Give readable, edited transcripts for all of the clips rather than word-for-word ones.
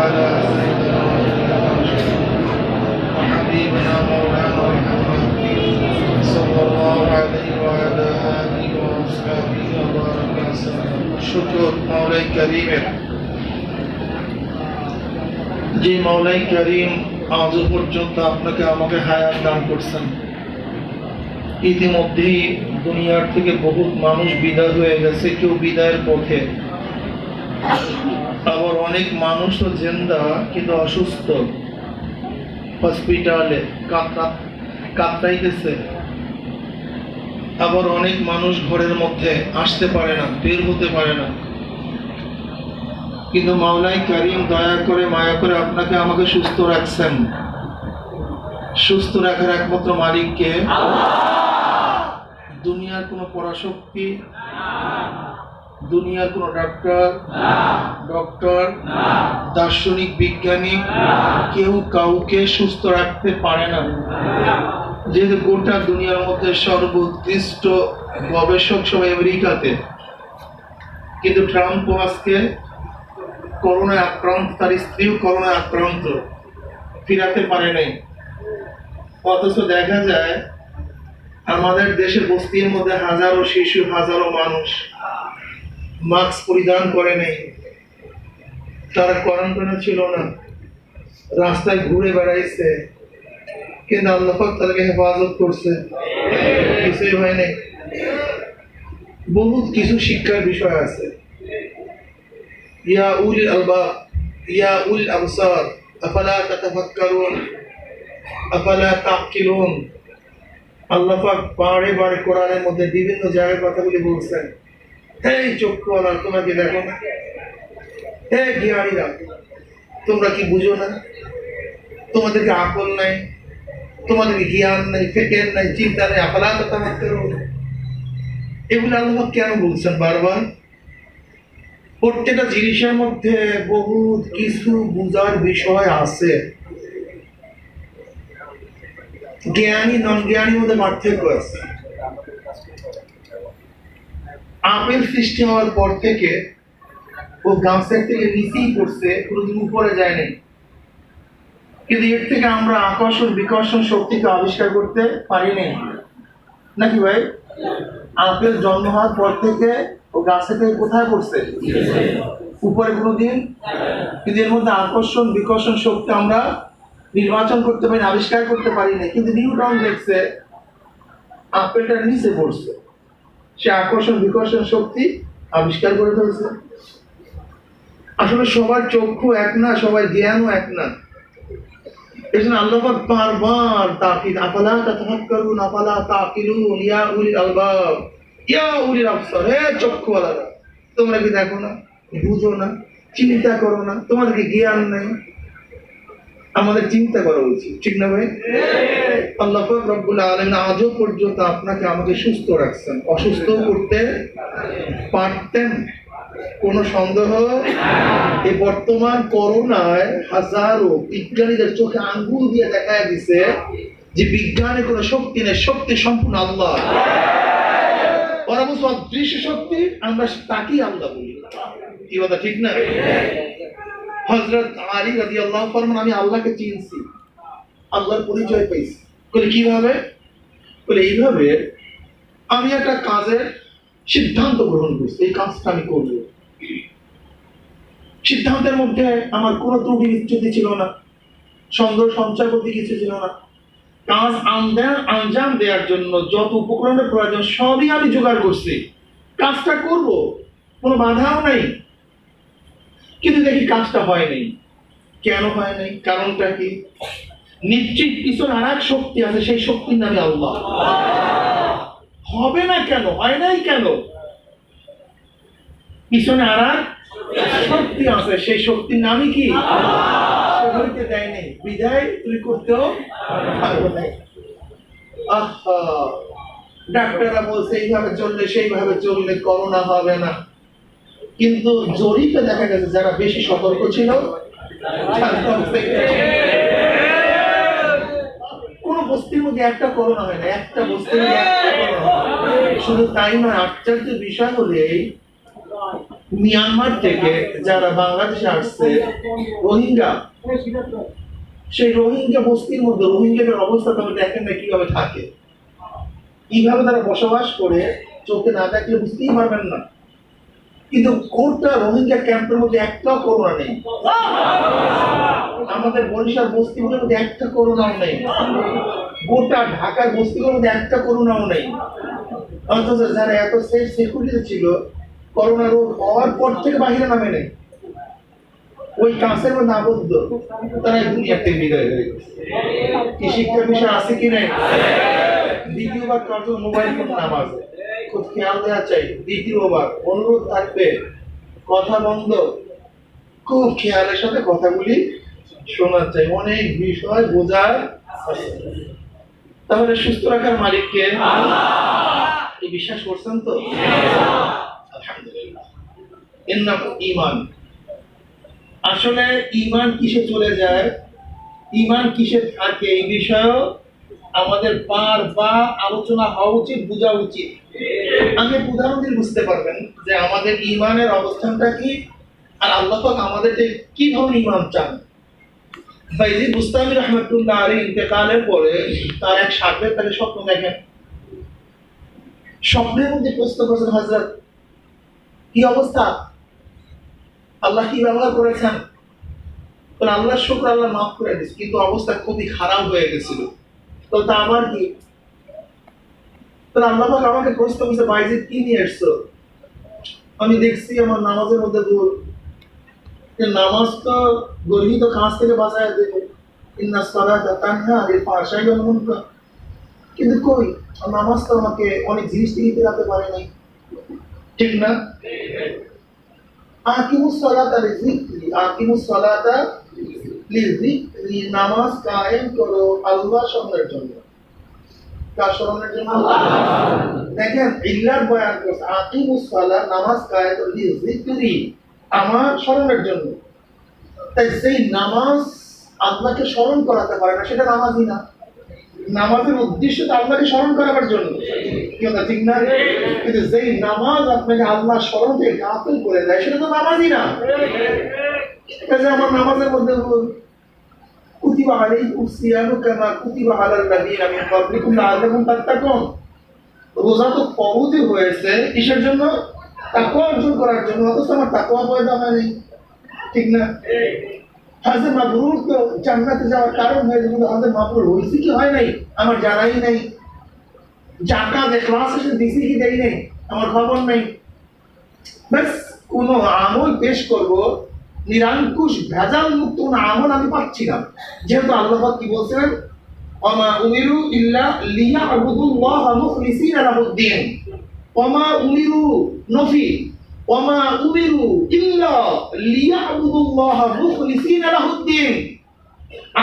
على سيدنا وحبيبنا مولانا محمد صلى الله عليه وعلى آله وأصحابه وبارك وسلم شكر مولاي كريم যে মওলাই করিম আজ পর্যন্ত আপনাকে আমাকে হায়াত দান করছেন। ইতিমধ্যেই দুনিয়ার থেকে বহুত মানুষ বিদায় হয়ে গেছে, কেউ বিদায়ের পথে, আবার অনেক মানুষও জিন্দা কিন্তু অসুস্থ, হসপিটালে কাতরাইতেছে। আবার অনেক মানুষ ঘরের মধ্যে আসতে পারে না, বের হতে পারে না। কিন্তু মাওলাই করিম দয়া করে মায়া করে আপনাকে আমাকে সুস্থ রাখছেন। সুস্থ রাখার একমাত্র মালিককে দুনিয়ার কোনো পরাশক্তি, দুনিয়ার কোনো ডক্টর, দার্শনিক, বিজ্ঞানী কেউ কাউকে সুস্থ রাখতে পারে না। যেহেতু গোটা দুনিয়ার মধ্যে সর্বোৎকৃষ্ট গবেষক সব আমেরিকাতে, কিন্তু ট্রাম্প আজকে করোনায় আক্রান্ত, তার স্ত্রীও করোনায় আক্রান্ত, ফিরাতে পারে নাই। অথচ দেখা যায় আমাদের দেশের বস্তির মধ্যে হাজারো শিশু, হাজারো মানুষ মাস্ক পরিধান করে নেই, তারা কোয়ারেন্টাইনে ছিল না, রাস্তায় ঘুরে বেড়াইছে, কিন্তু আল্লাহ পাক তাদেরকে হেফাজত করছে, কিছুই হয় নাই। বহুত কিছু শিক্ষার বিষয় আছে। ইয়া উলিল আলবাব, ইয়া উলিল আবসার, আফালা তাতাফাক্কারুন, আফালা তাকিলুন। আল্লাহ পাক বারে বারে কোরআনের মধ্যে বিভিন্ন জায়গায় কথাগুলি বলছেন। এই চক্ষুওয়ালা, তোমরা কি দেখো না? হে জ্ঞানীরা, তোমরা কি বুঝো না? তোমাদেরকে আকল নাই, তোমাদেরকে জ্ঞান নাই, ফিকির নাই, চিন্তা নাই, আফালা তাতাফাক্কারুন। এগুলো আল্লাহ কেন বলছেন বারবার? প্রত্যেকটা জিনিসের মধ্যে বহুত কিছু বুঝার বিষয় আছে। জ্ঞানী নন জ্ঞানীর মধ্যে পার্থক্য আছে। আপেল সৃষ্টি হওয়ার পর থেকে ও গাছের থেকে নিচেই পড়ছে, কোনোদিন উপরে যায় নাই। কিন্তু এর থেকে আমরা আকর্ষণ বিকর্ষণ শক্তিকে আবিষ্কার করতে পারি নাই, নাকি ভাই? আপেল জন্ম হওয়ার পর থেকে ও গাছের থেকে কোথায় পড়ছে? উপরে কোনোদিন। কিন্তু এর মধ্যে আকর্ষণ বিকর্ষণ শক্তি আমরা নির্বাচন করতে পারি, আবিষ্কার করতে পারি না। কিন্তু নিউটন দেখছে আপেলটা নিচে পড়ছে, সে আকর্ষণ বিকর্ষণ শক্তি আবিষ্কার করে ফেলছে। আসলে সবার চক্ষু এক না, সবার জ্ঞানও এক না। এই জন্য আল্লাহ পাক বারবার তাকিদ, আফালা তাতাফাক্কারুন, আফালা তাকিলুন, ইয়া উলিল আলবাব, ইয়া উলিল আবসার। হে চক্ষুওয়ালারা, তোমরা কি দেখো না, বুঝো না, চিন্তা করো না? তোমাদের কি জ্ঞান নাই? আমাদের চিন্তা করা উচিত, ঠিক না ভাই? আল্লাহ পাক রব্বুল আলামিন আজও পর্যন্ত আপনাকে আমাকে সুস্থ রাখছেন। অসুস্থ করতে পারতেন, কোনো সন্দেহ? এই বর্তমান করোনায় হাজারো বিজ্ঞানীদের চোখে আঙ্গুল দিয়ে দেখা দিছে যে বিজ্ঞানে কোনো শক্তি নেই, শক্তি সম্পূর্ণ আল্লাহ। ওরা বলছে অদৃশ্য শক্তি, আমরা তাকেই আল্লাহ বলি। কি কথা ঠিক না? হযরত আলী রাদিয়াল্লাহু ফরমান, আমি আল্লাহকে চিনছি, আল্লাহর পরিচয় পেয়েছি। বলে কিভাবে? বলে এইভাবে, আমি একটা কাজের সিদ্ধান্ত গ্রহণ করছি, এই কাজটা আমি করব। সিদ্ধান্তের মধ্যে আমার কোনো ত্রুটি বিচ্যুতি ছিল না, সন্দেহ সংশয় করতে কিছু ছিল না। কাজ আঞ্জাম দেওয়ার জন্য যত উপকরণের প্রয়োজন সবই আমি জোগাড় করছি, কাজটা করব, কোনো বাধাও নাই। কিন্তু দেখি কাজটা হয় নাই। কেন হয় নাই? কারণটা কি? নিশ্চিত পিছনে আর এক শক্তি আছে, সেই শক্তির নামে আল্লাহ। হবে না কেন? হয় নাই কেন? পিছনে আর এক শক্তি আছে, সেই শক্তির নামই কি? সে হইতে দেয় নাই, বিদায় তুমি করতেও পারবে না। আহা, ডাক্তাররা বলছে এইভাবে চললে, সেইভাবে চললে করোনা হবে না। কিন্তু জরিপে দেখা গেছে যারা বেশি সতর্ক ছিল, কোন বস্তির মধ্যে একটা করোনা হয় না, একটা বস্তির মধ্যে একটা করোনা। শুধু তাই নয়, আশ্চর্য বিষয় হলে মিয়ানমার থেকে যারা বাংলাদেশে আসছে রোহিঙ্গা, সেই রোহিঙ্গা বস্তির মধ্যে রোহিঙ্গাদের অবস্থা তুমি দেখেন না কিভাবে থাকে, কিভাবে তারা বসবাস করে, চোখে না দেখলে বুঝতেই পারবেন না। কিন্তু গোটা রোহিঙ্গা ক্যাম্পের মধ্যে একটাও করোনা নেই। আমাদের বরিশাল বস্তিগুলোর মধ্যে একটা করোনাও নেই, গোটা ঢাকার বস্তিগুলোর মধ্যে একটা করোনাও নেই। অথচ যারা এত সেফ সিকিউরিটি ছিল, করোনা রোগ হওয়ার পর থেকে বাহিরে নামে নেই, ওই কাঁচের মধ্যে আবদ্ধ, তারা দুনিয়া থেকে বিদায় হয়ে গেছে। কি শিক্ষার বিষয় আছে কি নেই? দ্বিতীয়বার কার্য মোবাইল ফোন নামাজ খুব খেয়াল দেওয়া চাই। দ্বিতীয়বার অনুরোধ থাকবে, কথা বন্ধ, খুব খেয়ালের সাথে কথাগুলি শোনা চাই, অনেক বিষয় বোঝার আছে। তাহলে সুস্থ রাখার মালিককে এই বিশ্বাস করছেন তো? আলহামদুলিল্লাহ। এর নাম ঈমান। আসলে ঈমান কিসে চলে যায়, ঈমান কিসে থাকে, এই বিষয়ে আমাদের বারবার আলোচনা হওয়া উচিত, বোঝা উচিত। আমি উদাহরণ দিয়ে বুঝতে পারবেন যে আমাদের ঈমানের অবস্থানটা কি, আর আল্লাহ পাক আমাদের কি ধরনের ঈমান চান। ফাইজি বুস্তামি রাহমাতুল্লাহ আলাইহি ইন্তেকালের পরে তার এক শাগির্দ তাকে স্বপ্ন দেখেন। স্বপ্নের মধ্যে প্রশ্ন করেছেন, হযরত কি অবস্থা, আল্লাহ কি ব্যবহার করেছেন? তো আল্লাহ শুকর, আল্লাহ মাফ করে দিয়েছে, কিন্তু অবস্থা খুবই খারাপ হয়ে গেছিল। তো তা আবার কি? তো আল্লাহ পাক আমাকে প্রশ্ন করেছে, বাইজিদ কি নিয়ে এসছো? আমি দেখছি আমার নামাজের মধ্যে ভুল। নামাজ তো গর্হিত কাজ থেকে বাঁচায় দেবে, ইন্না সালাতা তানহা আনিল ফাহশাই ওয়াল মুনকার। কিন্তু কই, নামাজ তো আমাকে অনেক জিনিস থেকে ফেরাতে পারে নাই, ঠিক না? আকিমুস সালাতা লিযিকরি, আকিমুস সালাতা লিযিকরি, নামাজ কায়েম করো আল্লাহ স্মরণের জন্য। কার স্মরণের জন্য? দেখেন ইল্লার বয়ান করছে, আকিমুস সালাত, নামাজ কায়েম করো লিযিকরি, আমার স্মরণের জন্য। তাই সেই নামাজ আল্লাহকে স্মরণ করাতে পারে না, সেটা নামাজই না। নামাজের উদ্দেশ্য তো আল্লাহকে স্মরণ করাবার জন্য, কি কথা ঠিক না? কিন্তু যেই নামাজ আপনাকে আল্লাহ স্মরণ থেকে গাফিল করে দেয়, সেটা তো নামাজই না। কাজে আমার নামাজের মধ্যে কুতিবা আলাইকুম সিয়ামু কামা কুতিবা আলাল লাযিনা মিন ক্বাবলিকুম লাআল্লাকুম তাত্তাকুন। রোজা তো ফরজ হয়েছে কিসের জন্য? তাকওয়া অর্জন করার জন্য, অথচ আমার তাকওয়া পয়দা হয়নি, ঠিক না? হযরত মাবরুর তো জান্নাতে যাওয়ার কারণ হয়েছে, কিন্তু হযরত মাবরুর হয়েছে কি হয় নাই আমার জানাই নাই। জাকাত ইখলাস এসে দিছি কি দেই নাই আমার খবর নাই। বাস কোন আমল পেশ করব, নিরঙ্কুশ ভেজাল মুক্ত কোন আমল আমি পাচ্ছি না। যেহেতু আল্লাহ পাক কি বলছেন, ওমা উমিরু ইল্লা লিয়াবুদুল্লাহ মুখলিসিনা লাহুদ্দিন, ওমা উমিরু নফি, ওমা উমিরু ইল্লা লিয়াবুদুল্লাহ মুখলিসিনা লাহুদ্দিন।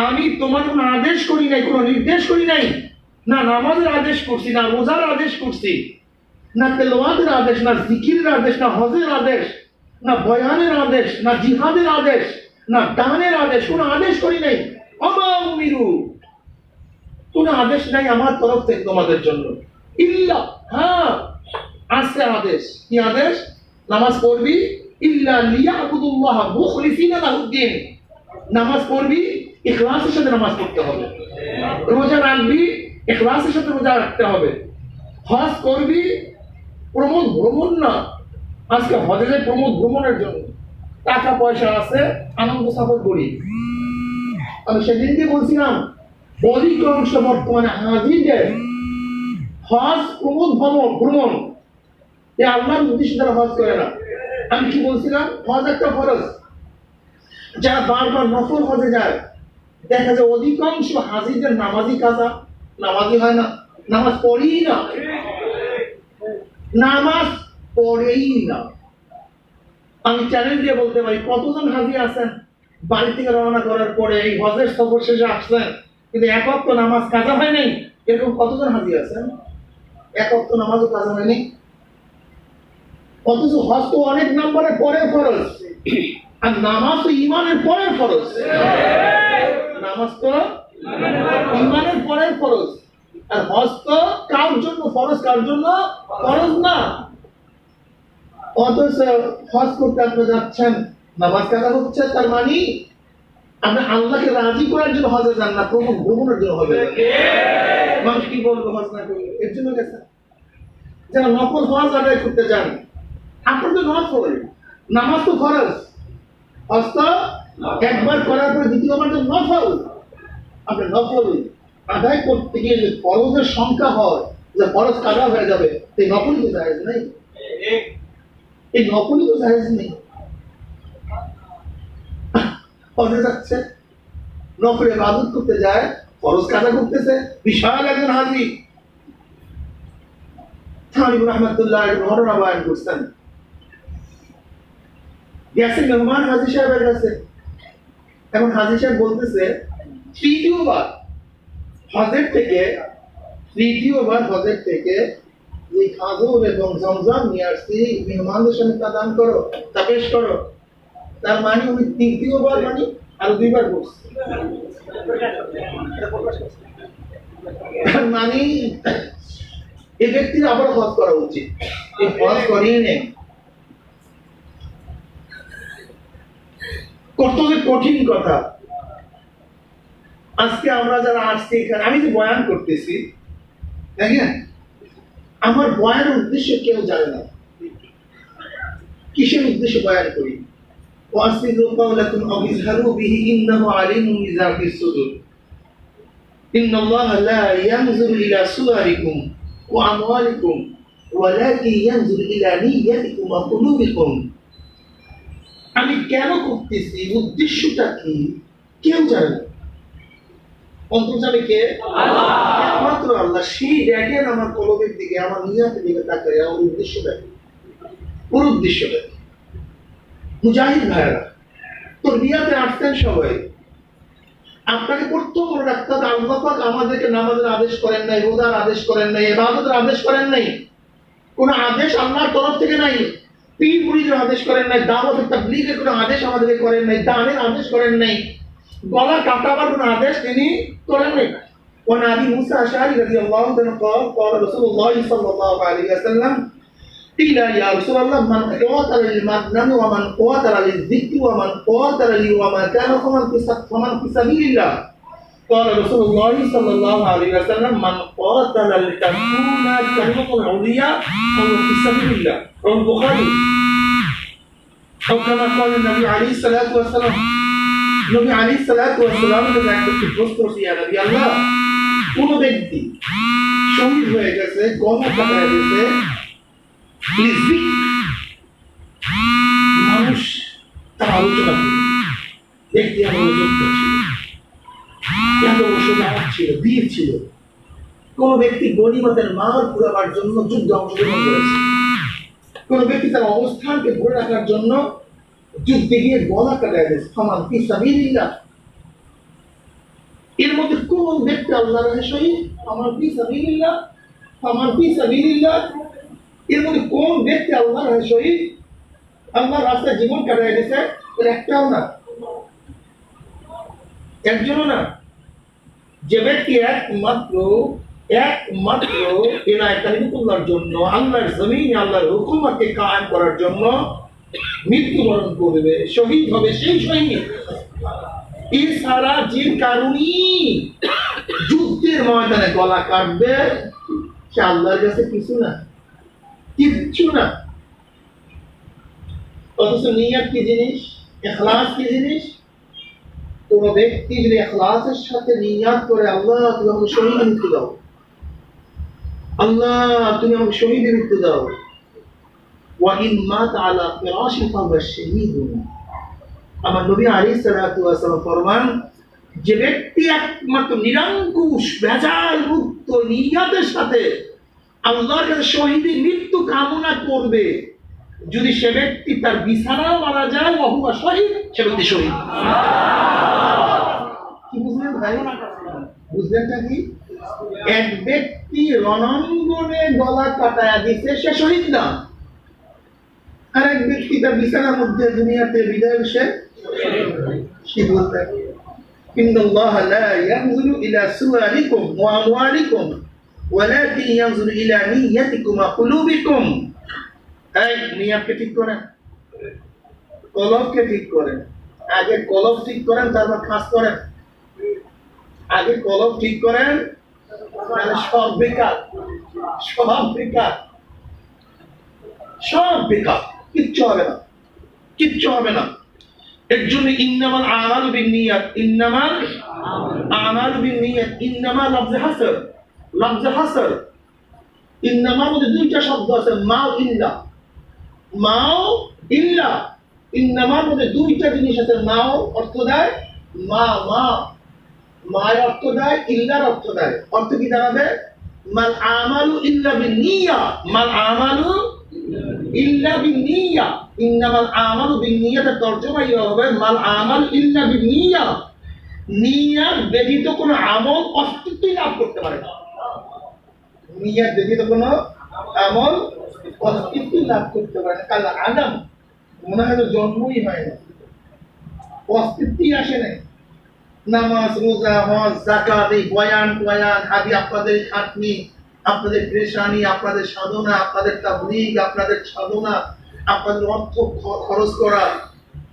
আমি তোমার কোনো আদেশ করি নাই, কোনো নির্দেশ করি নাই, না নামাজের আদেশ করছি, না রোজার আদেশ করছি, না তেলাওয়াতের আদেশ, না জিকিরের আদেশ, না হজের আদেশ, না বয়ানের আদেশ, না জিহাদের আদেশ, না দানের আদেশ, কোনো আদেশ করি নাই। ওমা উমিরু, কোনো আদেশ নাই আমার তরফ থেকে তোমাদের জন্য। ইল্লা, হ্যাঁ আছে আদেশ। কি আদেশ? নামাজ পড়বি, ইল্লা লিয়াবুদুল্লাহ মুখলিসিনা লাহুদ্দিন, নামাজ পড়বি, ইখলাসের সাথে নামাজ পড়তে হবে। রোজা রাখবি, ইখলাসের সাথে রোজা রাখতে হবে। হজ করবি, প্রমোদ ভ্রমণ না, আজকে হজে যাই প্রমোদ ভ্রমণের জন্য, টাকা পয়সা আছে, আনন্দ সফর করি। আমি সেদিনকে বলছিলাম, অধিকাংশ বর্তমানে হাজিদের হজ প্রমোদ ভ্রমণ, এই আল্লাহর উদ্দেশ্যে যারা হজ করে না। আমি কি বলছিলাম, হজ একটা ফরজ, যারা বারবার নফল হজে যায়, দেখা যায় অধিকাংশ হাজিদের নামাজি কাজা, নামাজি হয় না, নামাজ পড়েই না, নামাজ পড়েই না। আমি চ্যালেঞ্জ দিয়ে বলতে পারি, কতজন হাজি আছেন বাড়ি থেকে রওনা করার পরে এই হজের সফর শেষে আসলেন, কিন্তু এক ওয়াক্ত নামাজ কাজা হয় নাই? এরকম কতজন হাজি আছেন এক ওয়াক্ত নামাজও কাজা হয়নি? অথচ হজ তো অনেক নম্বরে পরে ফরজ, আর নামাজ তো ইমানের পরে ফরজ। নামাজ তো ইমানের পরে ফরজ, আর হজ তো কার জন্য ফরজ, কার জন্য ফরজ না। অথচ হজ করতে আপনি যাচ্ছেন, নামাজ কাজা হচ্ছে, তার মানে আপনি আল্লাহকে রাজি করার জন্য হজে যান না, প্রমুখ ভ্রমণের জন্য হবে। মানুষ কি বলবো হজ না করলে? এর জন্য গেছে যারা নকল হজ আদায় করতে যান, আপনার তো নকল, নামাজ তো ফরজ, হজ তো একবার করার পরে দ্বিতীয়বার তো নফল। আপনি নফল আদায় করতে গিয়ে যদি ফরজের সংখ্যা হয় যে ফরজ কাজা হয়ে যাবে, এই নকলই তো জায়েজ নেই, এই নকলই তো জায়েজ নেই। হজে যাচ্ছে, নকল ইবাদত করতে যায়, ফরজ কাজা করতেছে, বিশাল একজন হাজি থানিব রহমাতুল্লাহ ঘটনা বয়ান করছেন। গেছে মেহমান হাজি সাহেবের কাছে, এখন হাজি সাহেব বলতেছে তৃতীয়বার হজের থেকে এই খাজুর এবং জমজম নিয়ে আসছি, মেহমানদের সামনে তা দান করো, তা পেশ করো। তার মানে উনি তৃতীয়বার মানে আরো দুইবার করছে, তার মানে এই ব্যক্তির আবার হজ করা উচিত। এই হজ করিয়ে নেই, কত যে কঠিন কথা। আজকে আমরা যারা আসছি এখানে, আমি যে বয়ান করতেছি, দেখেন আমার বয়ানের উদ্দেশ্য কেউ জানে না, কিসের উদ্দেশ্যে বয়ান করি। ওয়াসিরু কাওলাকুম আও ইজহারু বিহি ইন্নাহু আলিমুম বিযাতিস সুদূর। ইন্নাল্লাহা লা ইয়ানজুরু ইলা সুওয়ারিকুম ওয়া আমওয়ালিকুম ওয়ালাকিন ইয়ানজুরু ইলা নিয়্যাতিকুম ওয়া কুলুবিকুম। আমি কেন করতেছি, উদ্দেশ্যটা কি, কেউ জানে না। অন্তর জানে কে? আল্লাহ, একমাত্র আল্লাহ। সেই দেখেন আমার কলবের দিকে, আমার নিয়তের দিকে তাকায়, আমার উদ্দেশ্যটা কি, পুরো উদ্দেশ্যটা কি। মুজাহিদ ভাইরা, তোর নিয়তে আসতেন সবাই, আপনাকে প্রথম মনে রাখতে হবে আল্লাহ পাক আমাদেরকে নামাজের আদেশ করেন নাই, রোজার আদেশ করেন নাই, ইবাদতের আদেশ করেন নাই, কোন আদেশ আল্লাহর তরফ থেকে নাই। পীর মুরিদের আদেশ করেন নাই, দাওয়াত তাবলীগের কোনো আদেশ আমাদেরকে করেন নাই, দানের আদেশ করেন নাই, গলা কাটাবার কোনো আদেশ তিনি করেন নাই। وعن ابي موسى الاشعري رضي الله عنه قال قال رسول الله صلى الله عليه وسلم قيل يا رسول الله من قاتل للمغنم ومن قاتل للذكر ومن قاتل وما كان فمن في سبيل الله قال رسول الله صلى الله عليه وسلم من قاتل لتكون كلمة العليا فهو في سبيل الله رواه البخاري أو كما قال النبي عليه الصلاة والسلام। নবী আলাইহিস সালাতু ওয়াস সালামের একটি প্রশ্ন ছিল, ইয়া নবী আল্লাহ, কোন ব্যক্তি শহীদ হয়ে গেছে, গলা কাটা গেছে, মানুষ তার আলোচনা করে, ব্যক্তি আমার যোগ্য ছিল, এত সুযোগ ছিল, বীর ছিল। কোন ব্যক্তি গনিমতের মাল পুরাবার জন্য যুদ্ধে অংশগ্রহণ করেছে, কোন ব্যক্তি তার অবস্থানকে ধরে রাখার জন্য যুদ্ধে গিয়ে গলা কাটায় গেছে, ফামান ফি সাবিলিল্লাহ। এর মধ্যে কোন ব্যক্তি আল্লাহর রাহে শহীদ, ফামান ফি সাবিলিল্লাহ, ফামান ফি সাবিলিল্লাহ। এর মধ্যে কোন ব্যক্তি আল্লাহর রাহে শহীদ, আল্লাহর রাস্তায় জীবন কাটায় গেছে, এর একটাও না, একজনও না। যে ব্যক্তি একমাত্র ইনায়াত কালিমাতুল্লাহর জন্য, আল্লাহর জমিনে আল্লাহর হুকুমকে কায়েম করার জন্য মৃত্যুবরণ করবে, শহীদ হবে, সেই শহীদ। এছাড়া যে কারণে যুদ্ধের ময়দানে গলা কাটবে, সে আল্লাহর কাছে কিছু না, কিচ্ছু না। অথচ নিয়ত কি জিনিস, ইখলাস কি জিনিস। কোন ব্যক্তি যদি ইখলাসের সাথে নিয়ত করে, আল্লাহ তুমি আমাকে শহীদের মৃত্যু দাও, আল্লাহ তুমি আমাকে শহীদের মৃত্যু দাও, ওয়াইন মাত আলা ফিরাশি ফাহুয়া শাহীদুন। আমার নবী আলাইহিস সালাতু ওয়াস সালাম ফরমান, যে ব্যক্তি একমাত্র নিরঙ্কুশ ভেজাল মুক্ত নিয়তের সাথে আল্লাহর কাছে শহীদের মৃত্যু কামনা করবে, যদি সে ব্যক্তি তার বিছানাও মারা যায়, ওয়াহুয়া শহীদ, সে ব্যক্তি শহীদ। কি বুঝলেন ভাই? বুঝলেনটা কি? এক ব্যক্তি রণাঙ্গনে গলা কাটায়া দিছে, সে শহীদ না। আর এক ব্যক্তি তার বিছানার মধ্যে দুনিয়াতে বিদায়, সে বলতে ইন্নাল্লাহা লা ইয়ানজুরু ইলা সুওয়ারিকুম ওয়া আমওয়ালিকুম ওয়ালাকিন ইয়ানজুরু ইলা নিয়্যাতিকুম ওয়া কুলুবিকুম। এই নিয়াতকে ঠিক করেন, কলবকে ঠিক করেন। আগে কলব ঠিক করেন, তারপর খাস করেন। আগে কলব ঠিক করেন, তাহলে সব বেকার, সব বেকার, সব বেকার, কিচ্ছু হবে না, কিচ্ছু হবে না। এর জন্য ইন্নামাল আমালু বিন্নিয়াত, ইন্নামাল আমালু বিন্নিয়াত, ইন্নামা লফজে হাসর, লফজে হাসর। ইন্নামার মধ্যে দুইটা শব্দ আছে, মা ও ইল্লা, মা ও ইল্লা। ইন্নামার মধ্যে দুইটা জিনিস আছে, মা ও অর্থ দেয়, মা মা মায়ের অর্থ দেয়, ইল্লার অর্থ দেয়। অর্থ কি দাঁড়াবে? মাল আমালু ইল্লা বিন্নিয়া, মাল আমালু ইল্লা বিন্নিয়া। ইন্নামাল আমালু বিন্নিয়াতের তরজমা হবে মাল আমাল ইল্লা বিন্নিয়া। নিয়াত ব্যতীত কোনো আমল অস্তিত্বই লাভ করতে পারে না। নিয়াত ব্যতীত কোনো আমল অস্তিত্বই লাভ করতে পারে না। কাল আদম মনে হয় জন্মই হয় না, অস্তিত্বই আসে নাই। নামাজ, রোজা, হজ, যাকাত, এই বয়ান টয়ান আদি আপনাদের খাটনি, আপনাদের পেরেশানি, আপনাদের সাধনা, আপনাদের তাবলীগ, আপনাদের সাধনা, আপনাদের অর্থ খরচ করা,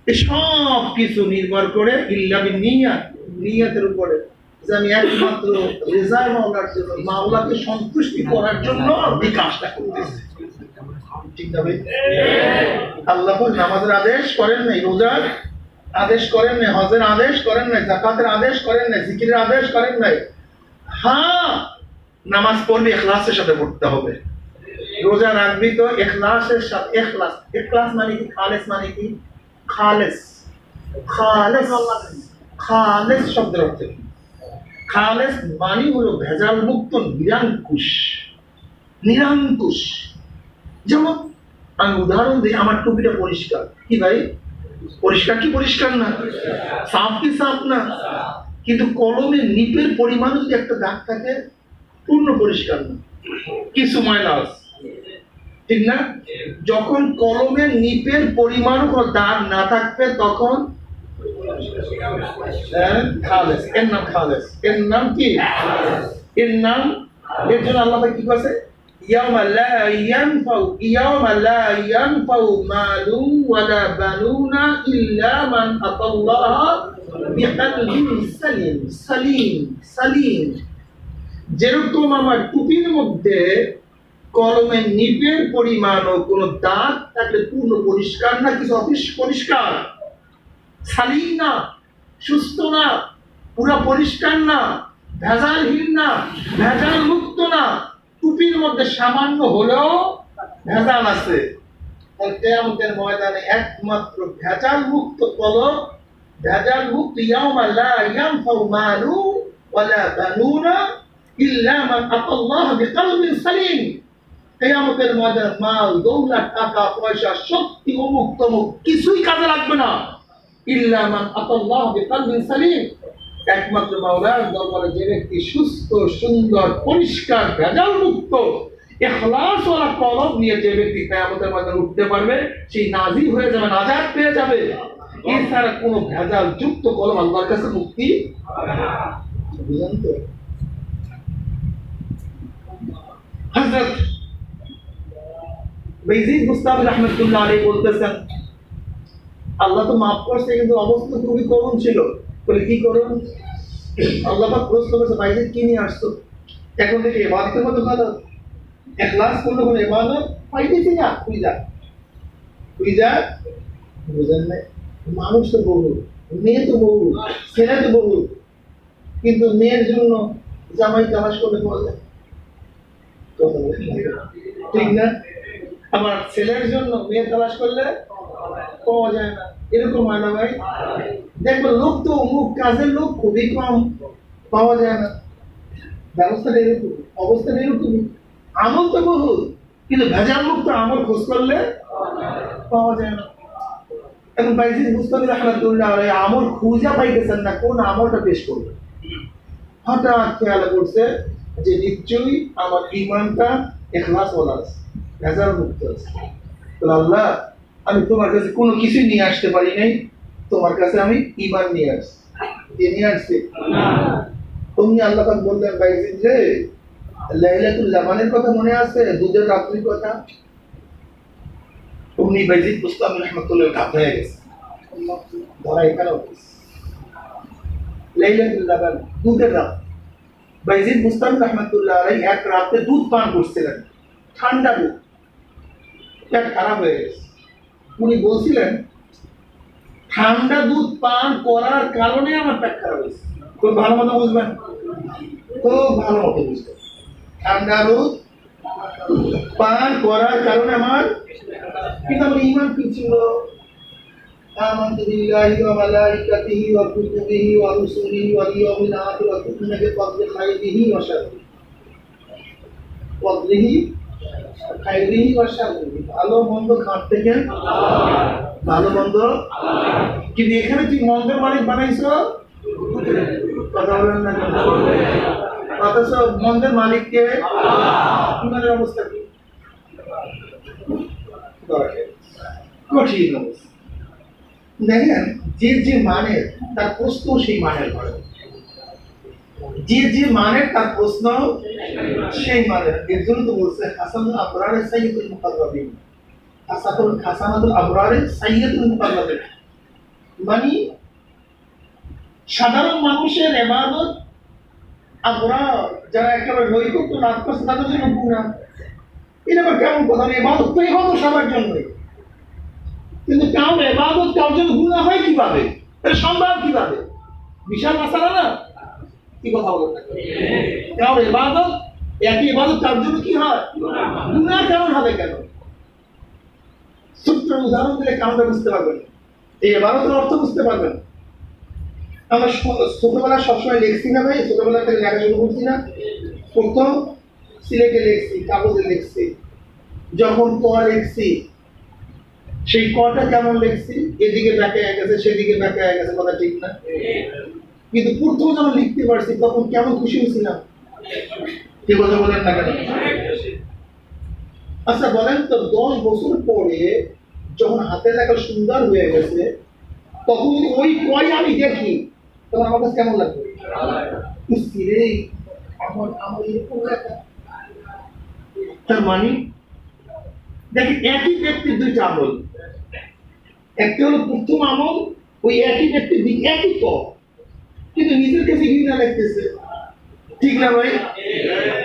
এই সব কিছু নির্ভর করে ইল্লা বিন্নিয়াত, নিয়তের উপরে, যে আমি একমাত্র রেজা মাওলার জন্য, মাওলাকে সন্তুষ্টি করার জন্য বিকাশটা করতেছি। ঠিক না ভাই? আল্লাহ নামাজের আদেশ করেন নাই, রোজার আদেশ করেন নাই, হজের আদেশ করেন নাই, যাকাতের আদেশ করেন নাই, জিকিরের আদেশ করেন নাই। হ্যাঁ, নামাজ পড়লে ইখলাসের সাথে পড়তে হবে। রোজা রাখবি তো ইখলাসের সাথে। ইখলাস, ইখলাস মানে কি? খালেস মানে কি? খালেস, খালেস, খালেস শব্দের অর্থ কি? খালেস মানে হলো ভেজাল মুক্ত, নিরঙ্কুশ, নিরঙ্কুশ। যেমন আমি উদাহরণ দিই, আমার টুপিটা পরিষ্কার, কি ভাই? পরিষ্কার কি পরিষ্কার না? সাফ কি সাফ না? কিন্তু কলমের নিপের পরিমাণ যদি একটা দাগ থাকে, পূর্ণ পরিষ্কার না, কিছু ময়লা আছে, ঠিক না? যখন কলমের নিপের পরিমাণ কোনো দাগ না থাকবে, তখন খালেস, এর নাম খালেস। এর নাম কি? এর নাম, এর জন্য আল্লাহ কি বলেছে? ইয়াউমা লা ইয়ানফাউ, ইয়াউমা লা ইয়ানফাউ মালু ওয়ালা বানুনা ইল্লা মান আতাল্লাহ বিকলবিন সালিম। সালিম, সালিম। যেরকম আমার টুপির মধ্যে কলমের নিপের পরিমাণ ও কোনো দাগ থাকলে পূর্ণ পরিষ্কার না, কিছু অপরিষ্কার, সালিম না, সুস্থ না, পুরা পরিষ্কার না, ভেজালহীন না, ভেজাল মুক্ত না, টুপির মধ্যে সামান্য হলেও ভেজাল আছে। কিয়ামতের ময়দানে একমাত্র ভেজাল মুক্ত কলম, ভেজাল মুক্ত ইয়াউমা লা ইয়ানফাউ মালু ওয়ালা বানুনা ইল্লা মান আতাল্লাহ বিকলবিন সালিম। কিয়ামতের ময়দানে মাল, দৌলত, টাকা পয়সা, শক্তি, অমুক তমুক কিছুই কাজে লাগবে না, ইল্লা মান আতাল্লাহ বিকলবিন সালিম। একমাত্র মাওলার দরবারে যে ব্যক্তি সুস্থ, সুন্দর, পরিষ্কার, ভেজাল মুক্ত, ইখলাস ওয়ালা কলব নিয়ে যে ব্যক্তি কিয়ামতের ময়দানে উঠতে পারবে, সেই নাজি হয়ে যাবে, নাজাত পেয়ে যাবে। এছাড়া কোনো ভেজাল যুক্ত কলম আল্লাহর কাছে মুক্তি বুঝেন তো? হযরত বাইজিদ বুস্তামি রাহমাতুল্লাহ আলাইহি বলতেছেন, আল্লাহ তো মাফ করছে, কিন্তু অবস্থা খুবই করুণ ছিল। বলে কি করুন? আল্লাহ পাক প্রশ্ন করেছে, বাইজিদ কি নিয়ে আসছো? এখন থেকে ইবাদতের মতো কথা, ইখলাস করলে কোনো ইবাদত পাইতেছি না। তুই যা, তুই যা। বুঝেন নাই? মানুষ তো বহু, মেয়ে তো বহু, ছেলে তো বহু, কিন্তু মেয়ের জন্য জামাই তালাশ করলে পাওয়া যায়, ঠিক না? আবার ছেলের জন্য মেয়ে তালাশ করলে পাওয়া যায় না। এরকম হয় না ভাই? দেখবো লোক তো অমুক কাজের লোক খুবই কম, পাওয়া যায় না। ব্যবস্থাটা এরকম, অবস্থাটা এরকমই। আমল তো বহু, কিন্তু ভেজাল মুক্ত আমল খোঁজ করলে পাওয়া যায় না। এখন বাইজিদ বুস্তামি রাহমাতুল্লাহ আলাইহি আমল খুঁজে পাইতেছেন না, কোন আমলটা পেশ করবে। হঠাৎ খেয়াল করছে যে নিশ্চয়ই আমার ঈমানটা ইখলাস ওয়ালা আছে, ভেজাল মুক্ত আছে। তো আল্লাহ, আমি তোমার কাছে কোনো কিছু নিয়ে আসতে পারি নাই, তোমার কাছে আমি ঈমান নিয়ে আসছি। কে নিয়ে আসছে? তুমি আল্লাহ পাক বললেন, বাইজিদ রে, লাইলাতুল জামানের কথা মনে আছে? দুধের রাত্রির কথা। অমনি বাইজিদ বুস্তামি রহমতুল্লাহ ঘাত হয়ে গেছে, ধরা এখানে লাইলাতুল লাবান, দুধের রাত। বাইজিদ বুস্তামি রহমতুল্লাহ আলাইহি এক রাতে দুধ পান করছিলেন, ঠান্ডা দুধ, পেট খারাপ হয়ে গেছে। উনি বলছিলেন ঠান্ডা দুধ পান করার কারণে আমার পেট খারাপ হয়েছে। খুব ভালো মতো বুঝবেন, খুব ভালো মতো বুঝবেন। ঠান্ডা দুধ পান করার কারণে আমার, কিন্তু আমার ঈমান কি ছিল? আমানতু বিল্লাহি ওয়া মালাইকাতিহি ওয়া কুতুবিহি ওয়া রুসুলিহি ওয়াল ইয়াউমিল আখির ওয়া তু'মিনু বিল খাইরিহি ওয়া শাররিহি। খাইরিহি ওয়া শাররিহি, ভালো মন্দ খাট থেকে ভালো মন্দ। কিন্তু এখানে তুই মন্দের মালিক বানাইছো, কথা বলেন না কেন? অথচ মন্দের মালিককে ইমানের অবস্থা কি? কঠিন অবস্থা। দেখেন, যে যে মানের তার প্রশ্ন সেই মানের করে, যে যে মানের তার প্রশ্ন সেই মানের। এর জন্য তো বলছে হাসানুল আবরারের সাইয়্যিদুল মুকাররাবিন, হাসানুল আবরারের সাইয়্যিদুল মুকাররাবিন, মানে সাধারণ মানুষের ইবাদত আবরার যারা একেবারে নৈকট্য লাভ করছে তাদের জন্য গুনাহ। এটা আবার কেমন কথা? ইবাদত তো ইবাদত সবার জন্যই, কিন্তু কারণ ইবাদত কারোর জন্য গুনাহ হয় কিভাবে? এটা সম্ভব কিভাবে? বিশাল মাসালা না? কি কথা বলেন না? কারণ ইবাদত, একই ইবাদত কারোর জন্য কি হয়? গুনাহ কেমন হবে কেন? ছোট্ট উদাহরণ দিলে কারণটা বুঝতে পারবেন, এই ইবাদতের অর্থ বুঝতে পারবেন। আমরা ছোটবেলা সবসময় লিখছি না ভাই? ছোটবেলা থেকে লেখা শুরু করছি না? প্রথম সিলেটে লিখছি, কাগজে লিখছি, যখন ক লিখছি সেই কটা কেমন লিখছি? এদিকে ব্যাখ্যা হয়ে গেছে, সেদিকে ব্যাখ্যা হয়ে গেছে, কথা ঠিক না? কিন্তু প্রথম যখন লিখতে পারছি তখন কেমন খুশি হয়েছিলাম? কি কথা বলেন না কেন? আচ্ছা বলেন তো, 10 বছর পরে যখন হাতের লেখা সুন্দর হয়ে গেছে তখন যদি ওই কয় আমি দেখি তখন আমার কাছে কেমন লাগবে? আমার এরকম লেখা। তার মানে দেখেন, একই ব্যক্তির দুইটা আমল। একটা হলো প্রথম আমল, ওই একই ব্যক্তির একই ক, কিন্তু নিজের কাছে ঘৃণা লাগতেছে, ঠিক না ভাই?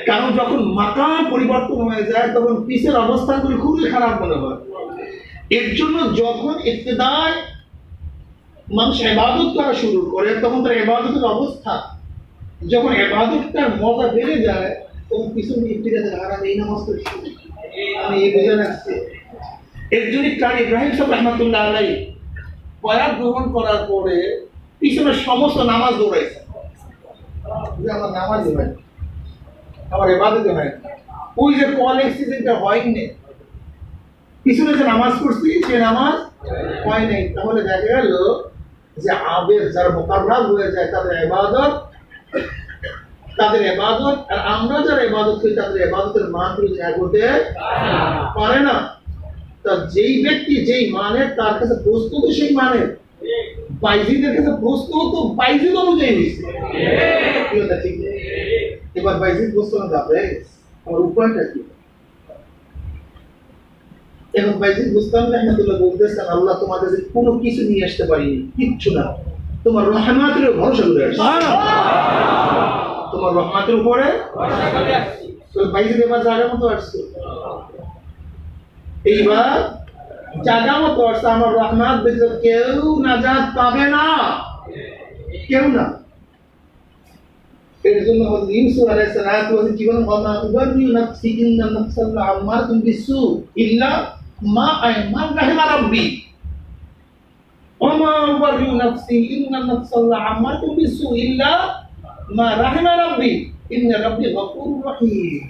কারণ যখন মাকাম পরিবর্তন হয়ে যায় তখন পিছের অবস্থানগুলো খুবই খারাপ মনে হয়। এর জন্য যখন ইবতিদায় মানুষ ইবাদত করা শুরু করে তখন তার ইবাদতের অবস্থা, যখন ইবাদতটার মজা বেড়ে যায় তখন পিছনে ইবতিদাতে হারাম এই নামাজ পড়ছি, আমি এই বুঝে রাখছি। এর জন্য কারি ইব্রাহিম সাহেব রহমতুল্লাহ আলাইহি বয়াত গ্রহণ করার পরে পিছনে সমস্ত নামাজ দৌড়াইছে, যে আমার নামাজই হয়, আমার ইবাদতই হয়। ওই যে কল এক্সিডেন্টটা হয়নি, পিছনে যে নামাজ পড়ছি সে নামাজ হয় নাই। তাহলে দেখা গেল যে আবেদ যারা মুকাররাব হয়ে যায় তাদের ইবাদত, আর আমরা যারা ইবাদত করি তাদের ইবাদতের মান কিন্তু এক হতে পারে না। তা যেই ব্যক্তি যেই মানের তার কাছে প্রশ্ন তো সেই মানের, বাইজিদের কাছে প্রশ্ন তো বাইজিদ অনুযায়ী হয়েছে, ঠিক? এবার বাইজিদ প্রশ্ন যাবে আমার উপায়টা কি? এখন বাইজিদ বুস্তামি রহমাতুল্লাহ বলতেছেন, আল্লাহ তোমার কাছে কোনো কিছু নিয়ে আসতে পারিনি, কিচ্ছু না, তোমার রহমতের ভরসা করে আসছি, তোমার রহমতের উপরে বাইজিদ এবার জায়গা মতো আসছে, এইবার জায়গা মতো আসছে। আমার রহমত ব্যতীত কেউ নাজাত পাবে না, কেউ না। এর জন্য হযরত ইউসুফ আলাইহিস সালাতু ওয়া সালাম কি বলেন? ওয়া মা উবাররিউ নাফসি ইন্না নাফসাল লাআম্মারাতুন বিসসু ইল্লা মা রাহিমা রাব্বি, ওয়া মা উবাররিউ নাফসি ইন্না নাফসাল লাআম্মারাতুন বিসসু ইল্লা মা রাহিমা রাব্বি ইন্না রাব্বি গফুরুর রহিম।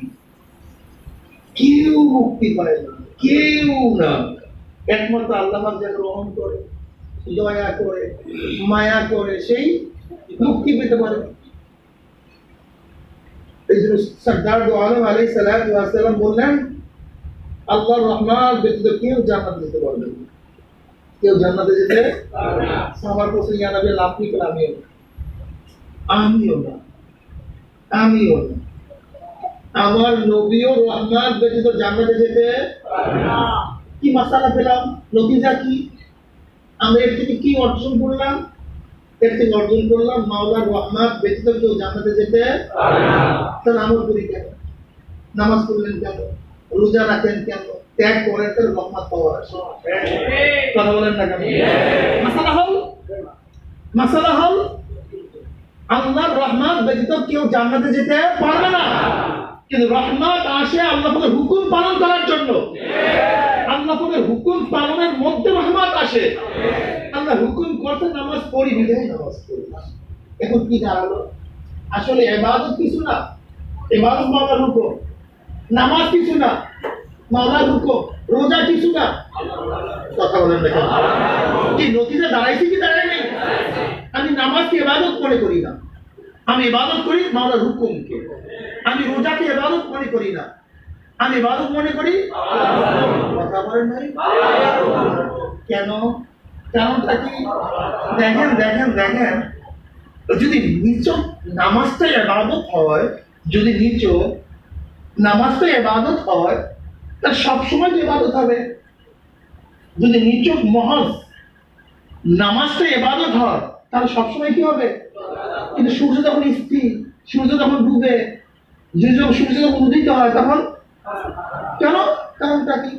কেউ মুক্তি পায় না, কেউ না, একমাত্র আল্লাহ যাকে গ্রহণ করে, দয়া করে, মায়া করে, সেই মুক্তি পেতে পারে। সরদার দো আলম আলাইহিস সালাতু ওয়াস সালাম বললেন, আল্লাহর রহমত ব্যতীত কেউ জান্নাত যেতে পারবে না, কেউ জান্নাতে যেতে পারবে না। সাহাবার বলছে, ইয়া নবী আল্লাহ, আপনি করে আমিও না। আমার নবীও রহমত ব্যতীত জান্নাতে যেতে পারবে না। কি মাসালা পেলাম, নতিজা কি, আমরা এর থেকে কি অর্জন করলাম? এর থেকে অর্জন করলাম মাওলার রহমত ব্যতীত কেউ জান্নাতে যেতে পারে না। তাহলে আমল করি কেন? নামাজ পড়লেন কেন? রোজা রাখেন কেন? ত্যাগ করেন কেন? রহমত পাওয়ার আশা। কথা বলেন না কেন? মাসালা হল আল্লাহর রহমত ব্যতীত কেউ জান্নাতে যেতে পারবে না। কিন্তু রহমত আসে আল্লাহ পাকের হুকুম পালন করার জন্য। আল্লাহ পাকের হুকুম পালনের মধ্যে রহমত আসে। আল্লাহ হুকুম করতে নামাজ পড়ি, বিধায় নামাজ পড়ি। এখন কি দাঁড়ালো? আসলে ইবাদত কিছু না, ইবাদত মাওলার হুকুম। নামাজ কিছু না, মাওলার হুকুম। রোজা কিছু না। কথা বলেন না কেন? কি নতিজা দাঁড়াইছে কি দাঁড়ায় নাই? আমি নামাজকে ইবাদত মনে করি না, আমি ইবাদত করি মাওলার হুকুমকে। আমি রোজাকে ইবাদত মনে করি না, আমি ইবাদত মনে করি কথা বলেন নাই কেন? কারণটা কি? দেখেন দেখেন দেখেন, যদি নিচক নামাজটা ইবাদত হয়, যদি নিচক নামাজটা ইবাদত হয়, তাহলে সবসময় ইবাদত হবে। যদি নিচক মহজ নামাজটা ইবাদত হয়, তাহলে সবসময় কি হবে? কিন্তু সূর্য যখন স্থির, সূর্য যখন ডুবে, সূর্য যখন উদিত হয়, তখন কেন? কারণটা কি?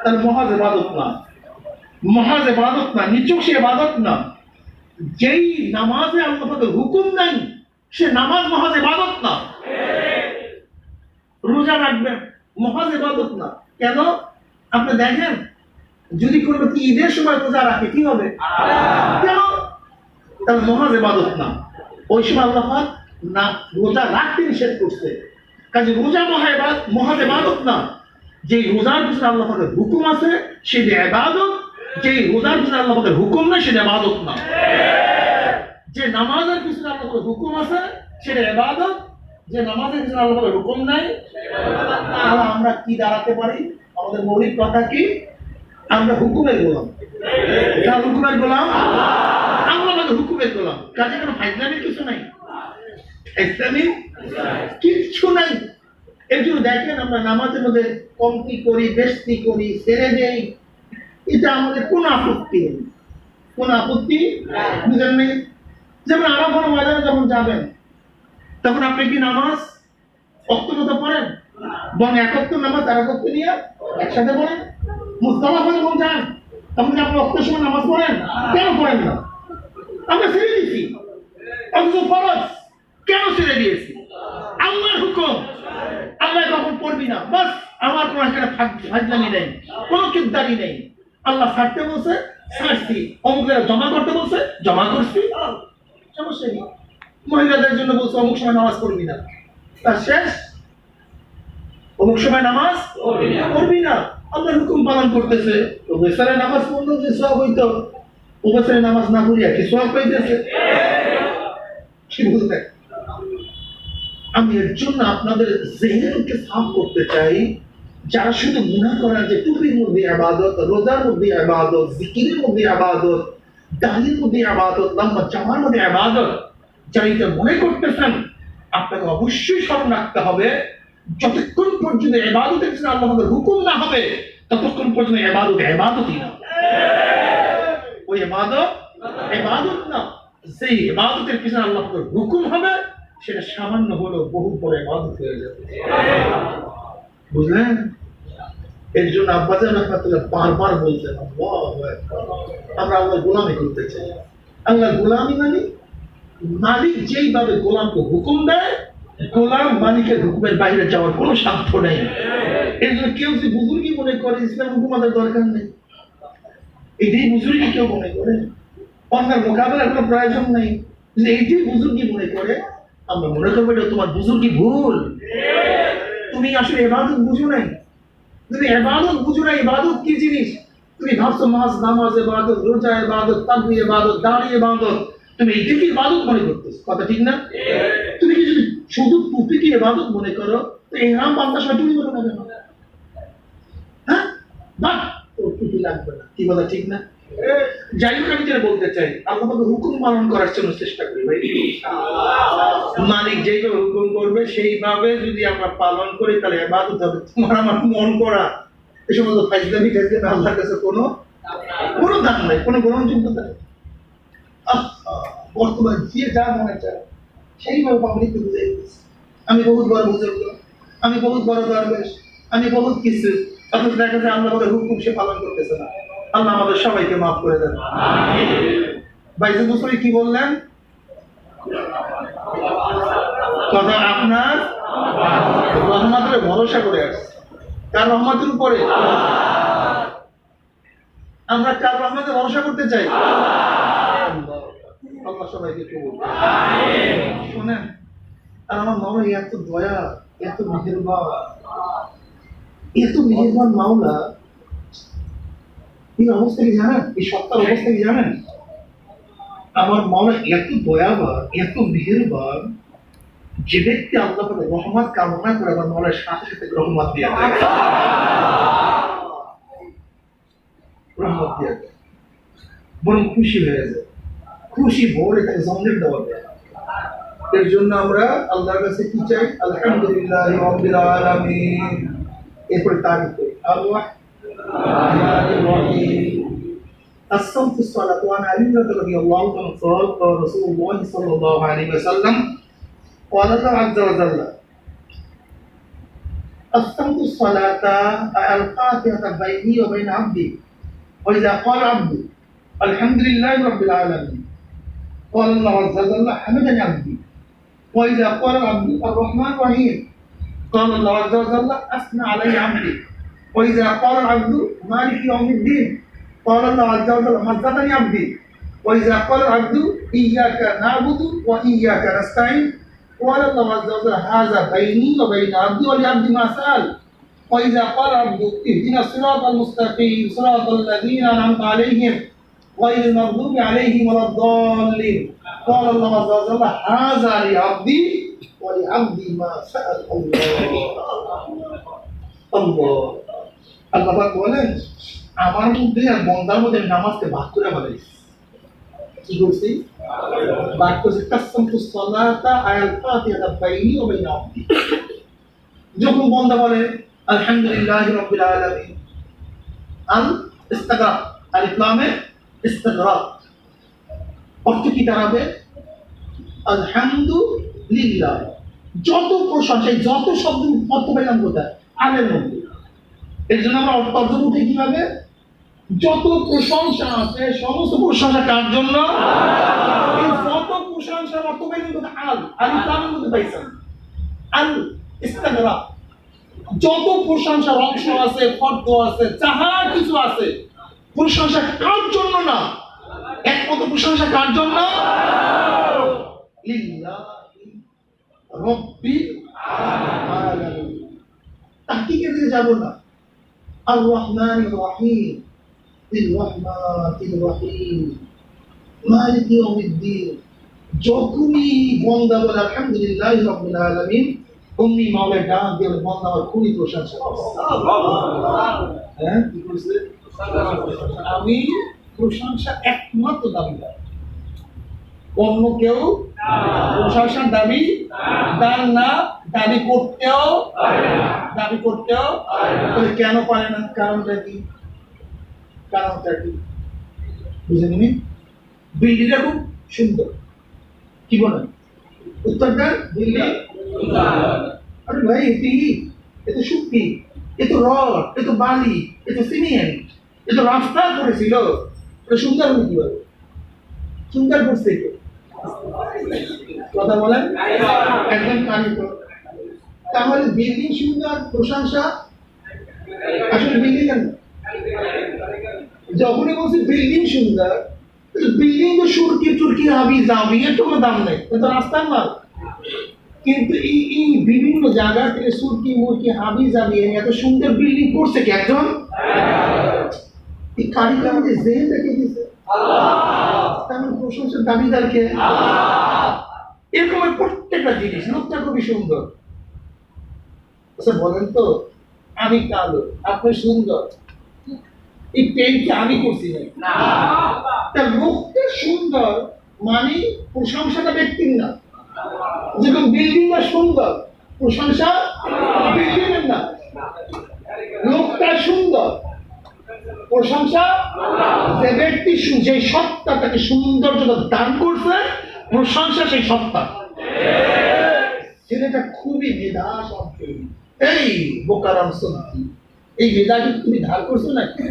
তার মহাজ ইবাদত না, মহাজ ইবাদত না, নিচক সে ইবাদত না। যেই নামাজে আল্লাহ পাকের হুকুম নাই, সে নামাজ মহাজ ইবাদত না। রোজা রাখবেন, মহাজ ইবাদত না। কেন? আপনি দেখেন, যদি কোনো ব্যক্তি ঈদের সময় রোজা রাখে, কি হবে? কেন? তার মহাজ ইবাদত না। ওই সময় আল্লাহ পাক না রোজা রাখতে নিষেধ করছে। কাজে রোজা মহাজ ইবাদত না। যে রোজার পিছনে আল্লাহ পাকের হুকুম আছে সেটা ইবাদত, যে রোজার পিছনে আল্লাহ পাকের হুকুম নাই সেটা ইবাদত না। যে নামাজের পিছনে আল্লাহ পাকের হুকুম আছে সেটা ইবাদত, যে নামাজের পিছনে আল্লাহ পাকের হুকুম নাই। তাহলে আমরা কি দাঁড়াতে পারি? আমাদের মৌলিক কথা কি? আমরা হুকুমের গোলাম। কার হুকুমের গোলাম? আল্লাহ পাকের হুকুমের গোলাম। কাজে কোনো ফাইজলামির কিছু নাই, ইসলামী কিচ্ছু নাই। এর জন্য দেখেন, আমরা নামাজের মধ্যে কমতি করি, বেশি করি, ছেড়ে দেই, এটা আমাদের কোনো আপত্তি নেই, কোনো আপত্তি বুঝেন নেই। যেমন আরাফার ময়দানে যখন যাবেন, তখন আপনি কি নামাজ অক্তগত পড়েন? বরং একত্র নামাজ আর একত্র নিয়ে একসাথে পড়েন। মুস্তালাফা যখন যান, তখন আপনি অক্তের সময় নামাজ পড়েন? কেন পড়েন না? আমরা ছেড়ে দিচ্ছি। অথচ ফরজ কেন ছেড়ে দিয়েছি? আল্লাহর হুকুম, আল্লাহ কখন পড়বি না, বাস আমার কোনো এখানে ফাজলামি নেই, কোনো কিদ্দারি নেই। আল্লাহ ছাড়তে বলছে, ছাড়ছি। অমুক জমা করতে বলছে, জমা করছি, সমস্যা নেই। মহিলাদের জন্য বলছে অমুক সময় নামাজ পড়বি না, তার শেষ। অমুক সময় নামাজ পড়বি না, আল্লাহর হুকুম পালন করতেছে। তো বেচারে নামাজ পড়লো যে সব হইতো, ও বেচারে নামাজ না পড়িয়া কি সব পাইতেছে? কি বলতে? আমি এর জন্য আপনাদের জেহেনকে সাফ করতে চাই। যারা শুধু গুনাহ করার, যে টুপির মধ্যে ইবাদত, রোজার মধ্যে ইবাদত, জিকিরের মধ্যে ইবাদত, দাড়ির মধ্যে ইবাদত, লম্বা জামার মধ্যে ইবাদত, যারা এটা মনে করতেছেন, আপনাকে অবশ্যই স্মরণ রাখতে হবে, যতক্ষণ পর্যন্ত ইবাদতের পিছনে আল্লাহ পাকের হুকুম না হবে, ততক্ষণ পর্যন্ত ইবাদত ইবাদতই না। ওই ইবাদত ইবাদত না। সেই ইবাদতের পিছনে আল্লাহ পাকের হুকুম হবে, সেটা সামান্য হলেও বহু বড় ইবাদত হয়ে যাবে। বুঝলেন? এর জন্য আব্বাজান রাহমাতুল্লাহ বারবার বলতেন, আমরা আল্লাহর গোলামি করতে চাই। আল্লাহর গোলামি মানে মালিক যেইভাবে গোলামকে হুকুম দেয়, গোলাম মালিকের হুকুমের বাইরে যাওয়ার কোনো সাধ্য নেই। এর জন্য কেউ যে বুজুর্গি মনে করে ইসলাম হুকুমাদের দরকার নেই, এটাই বুজুর্গি কেউ মনে করে, অন্যের মোকাবেলার কোনো প্রয়োজন নেই, এইটাই বুজুর্গি মনে করে, আমরা মনে করবো এটা তোমার বুজুর্গি ভুল। তুমি আসলে ইবাদত বুঝো নাই। তুমি ইবাদত বুঝো না, ইবাদত কি জিনিস? তুমি ভাবছো মাস নামাজ ইবাদত, রোজা ইবাদত, তাকবীর ইবাদত, দাড়ি ইবাদত, তুমি এইটাকে ইবাদত মনে করতেছো। কথা ঠিক না? তুমি কি যদি শুধু টুপিকে ইবাদত মনে করো, তো ইহরাম বান্দার সময় টুপি বলো না কেন? হ্যাঁ, বাট তোর টুপি লাগবে না। কি বলা ঠিক না? যাই হোক, আমি যেটা বলতে চাই, আল্লাহ পাকের হুকুম পালন করার জন্য চেষ্টা করি ভাই। মালিক যেভাবে হুকুম করবে সেইভাবে যদি আমরা পালন করি, তাহলে ইবাদত হবে। তোমার আমার মন করা এই সমস্ত ফাইজলামি টাইজলামি আল্লাহর কাছে কোনো কোনো দাম নাই, কোনো গ্রহণযোগ্যতা নেই। বর্তমান যে যা মনে চায় সেইভাবে পাবলিককে বুঝাই দিচ্ছে, আমি বহুত বড় বুজুর্গ, আমি বহুত বড় দরবেশ, আমি বহুত কিছু। অথচ দেখা যায় আল্লাহ আমাদের হুকুম সে পালন করতেছে না। আল্লাহ আমাদের সবাইকে মাফ করে দেন। বাইজুল বুসরি কি বললেন? কথা আপনার রহমতের ভরসা করে আসছে। কার রহমতের উপরে? আমরা কার রহমতে ভরসা করতে চাই? আল্লাহ সবাইকে কবুল করুন। শুনেন, আর আমার মাওলা এত দয়া, এত মেহেরবান, এত মেহেরবান মাওলা। এই অবস্থা কি জানেন? এই সত্তার অবস্থা কি জানেন? আমার মাওলা এত দয়াবান, এত মেহেরবান, যে ব্যক্তি আল্লাহ করে রহমত কামনা করে আমার মাওলার সাথে সাথে রহমত দিয়ে দেয়, রহমত দিয়ে দেয়, বরং খুশি হয়ে যায়, খুশি ভরে তাকে জমজম দেওয়া দেয়। এর জন্য আমরা আল্লাহর কাছে কি চাই? আলহামদুলিল্লাহ রাব্বিল আলামিন। এরপরে তারিফ করি, আল্লাহ الصمت الصلاة وعن علي رضي الله عنه قال قال رسول الله صلى الله عليه وسلم قال الله عز وجل الصمت الصلاة القاطعة بيني وبين عبدي وإذا قال عبدي الحمد لله رب العالمين قال الله عز وجل حمدني عبدي وإذا قال عبدي الرحمن الرحيم قال الله عز وجل أثنى علي عبدي وإذا قال العبد مالك يوم الدين قال الله عز وجل مجدني عبدي وإذا قال العبد إياك نعبد وإياك نستعين قال الله عز وجل هذا بيني وبين عبدي ولعبدي ما سأل وإذا قال العبد اهدنا الصراط المستقيم صراط الذين أنعمت عليهم غير المغضوب عليهم ولا الضالين قال الله عز وجل هذا لعبدي ولعبدي ما سأل الله আল্লাহ পাক বলেন আমার মধ্যে আর বন্দার মধ্যে নামাজকে ভাগ করে বলেছি। কি করছি? ভাগ করছি। কাসসামতু সালাতা আল ফাতিহা বাইনি ওয়া বাইনা আবদি। যখন বান্দা বলে আলহামদুলিল্লাহি রাব্বিল আলামিন, আল ইস্তিগরাক, আলিফ লামে ইস্তিগরাক, অর্থ কি দাঁড়াবে? আলহামদুলিল্লাহ। যত প্রশংসা, যত শব্দ অর্থ পেলাম কোথায়? আলের মধ্যে। এর জন্য আমরা অর্থ উঠে কিভাবে? যত প্রশংসা আছে সমস্ত প্রশংসা কার জন্য? এই যত প্রশংসার অর্থ পেলাম কোথায়? আল, আলিফ লামের মধ্যে পাইছেন। আল ইস্তিগরাক। যত প্রশংসার অংশ আছে, ফর্দ আছে, যাহা কিছু আছে, প্রশংসা কার জন্য না? একমাত্র প্রশংসা কার জন্য? লিল্লাহি রাব্বিল আলামিন। তাহকিকে দিয়ে যাব না। আর রহমানির রহিম, বির রহমাতির রহিম, মালিক ইয়াউমিদ্দিন। যখনই বান্দা বলে আলহামদুলিল্লাহি রাব্বিল আলামিন, অমনি মাওলা ডাক দিয়ে বান্দা আমার খুবই প্রশংসা করে। হ্যাঁ, কি করছে? আমি প্রশংসা একমাত্র দাবিদার, অন্য কেউ প্রশংসার দাবি দান না, দাবি করতেও কেন পারে না? কারণটা কি? বুঝে নিন। বিল্ডিংটা খুব সুন্দর, কি বলেন? উত্তরটা বিল্ডিং। আরে ভাই, এত শক্তি, এত রড, এত বালি, এত সিমেন্ট, এত রাস্তা করেছিল, এটা সুন্দর হলো কিভাবে? সুন্দর করছে কে? কথা বলেন, একদম কারিগর। তাহলে বিল্ডিং সুন্দর, প্রশংসা আসলে বিল্ডিং কেন? যখনই বলছি বিল্ডিং সুন্দর, বিল্ডিং তো সুরকি টুরকি হাবি জাবি, এর কোনো দাম নেই, এটা রাস্তার মাল। কিন্তু এই বিভিন্ন জায়গা থেকে সুরকি মুরকি হাবি জাবি এত সুন্দর বিল্ডিং করছে কি একজন? এই কারিগর আমাদের জেনে রেখে দিয়েছে তেমন প্রশংসার দাবিদারকে। এরকম প্রত্যেকটা জিনিস, লোকটা খুবই সুন্দর। আচ্ছা বলেন তো, আমি কালো, আপনি সুন্দর, এই পেনকে আমি করছি না। তার লোকটা সুন্দর মানে প্রশংসাটা ব্যক্তির না। যেরকম বিল্ডিংটা সুন্দর, প্রশংসা বিল্ডিং এর না। লোকটা সুন্দর, প্রশংসা যে ব্যক্তি যে সত্তা তাকে সৌন্দর্যতা দান করছে, প্রশংসা সেই সত্তা। ছেলেটা খুবই মেধা সম্পন্ন। এই বোকারাম সত্যি, এই মেধা কি তুমি ধার করছো নাকি,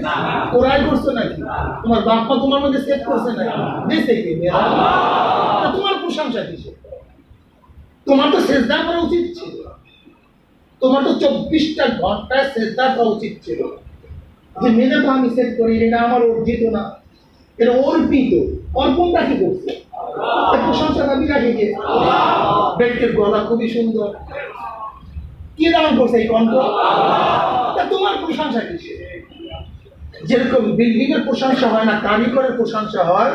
কোরআন করছো নাকি, তোমার বাপ্পা তোমার মধ্যে সেট করছে নাকি, দেশে কি মেধা? তোমার প্রশংসা কিসে? তোমার তো সেজদা করা উচিত ছিল, তোমার তো 24টা ঘন্টায় সেজদা করা উচিত ছিল। যে মেধা তো আমি সেট করি, এটা আমার অর্জিত না, এটা অর্পিত। অর্পণটা কি করছে? প্রশংসা দাবি রাখে কে? ব্যক্তির গলা খুবই সুন্দর, কি দান করছে এই কণ্ঠ? তোমার প্রশংসা কিসে? যেরকম বিল্ডিং এর প্রশংসা হয় না, কারিগরের প্রশংসা হয়,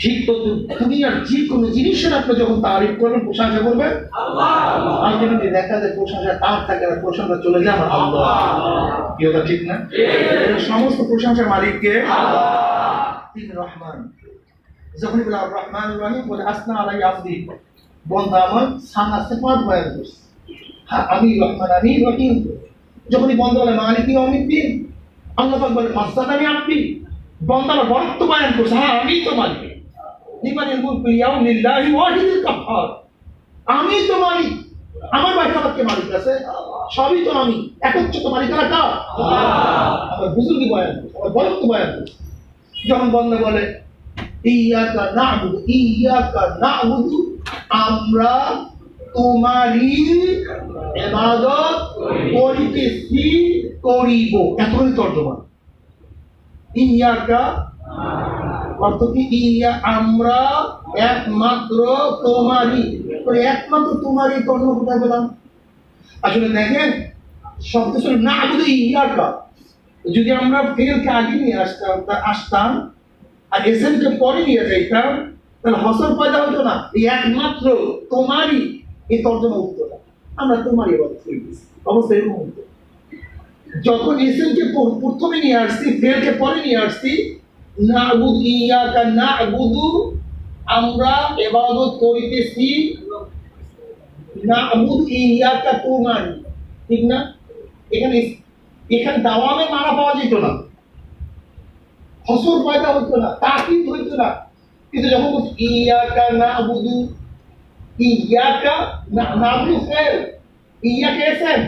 ঠিক তো দুনিয়ার যে কোনো জিনিসের আপনি যখন তারিফ করবেন, প্রশংসা করবেন, আলটিমেটলি দেখা যায় প্রশংসা তার থাকে আর প্রশংসা চলে যায় আমার আল্লাহ। কি কথা ঠিক না? সমস্ত প্রশংসার মালিককে তিনি রহমান। যখনই বলে আর রহমান রহিম বলে আসনা আলাই আফদি, বন্ধা আমার সানা সিফাত বয়ান করছে, হ্যাঁ আমি রহমান আমি রহিম। যখনই বন্ধ বলে মালিক ইয়াউমিদ্দিন, আল্লাহ পাক বলে মাসদানি আপনি, বন্ধা আমার বরত্ব বয়ান করছে, হ্যাঁ আমি তো মালিক। লিমানিল মুলকু লিল্লাহি ওয়াহিদুল কাহ্হার, আমি তো মালিক, আমার বাইরে আমার কে মালিক আছে? সবই তো আমি, একচ্ছত্র মালিকানা কার? আমার বুজুর্গি বয়ান করছে, আমার বরত্ব বয়ান করছে। যখন বন্ধ বলে ইয়াকা না'বুদু, আমরা তোমারই ইবাদত করিতেছি, করিব, এতই তর্জমা। ইয়াকা অর্থ কি? ইয়া আমরা একমাত্র তোমারই, একমাত্র তোমারই কর্ম কোথায় পেলাম? আসলে দেখেন শব্দ শুনে না বুঝে ইয়াকা, যদি আমরা ফেলকে আগে নিয়ে আসতাম আর এসএমকে পরে নিয়ে যাইতাম, তাহলে হসর পয়দা হতো না। এই একমাত্র তোমারই এই তর্জমা উত্তর, আমরা তোমারই অবস্থা এরকম হতো। যখন এসএমকে প্রথমে নিয়ে আসছি, ফেলকে পরে নিয়ে আসছি, না'বুদু ইয়াকা না'বুদু, আমরা ইবাদত করিতেছি, না'বুদু ইয়াকা তোমারই, ঠিক না? এখানে দাওয়ামে মানা পাওয়া যেত না, হসর পয়দা হতো না, তাকিদ হইতো না। কিন্তু যখন বলছি ইয়াকা না'বুদু, ইয়াকা না'বুদু ফেল, ইয়াকা এসেন,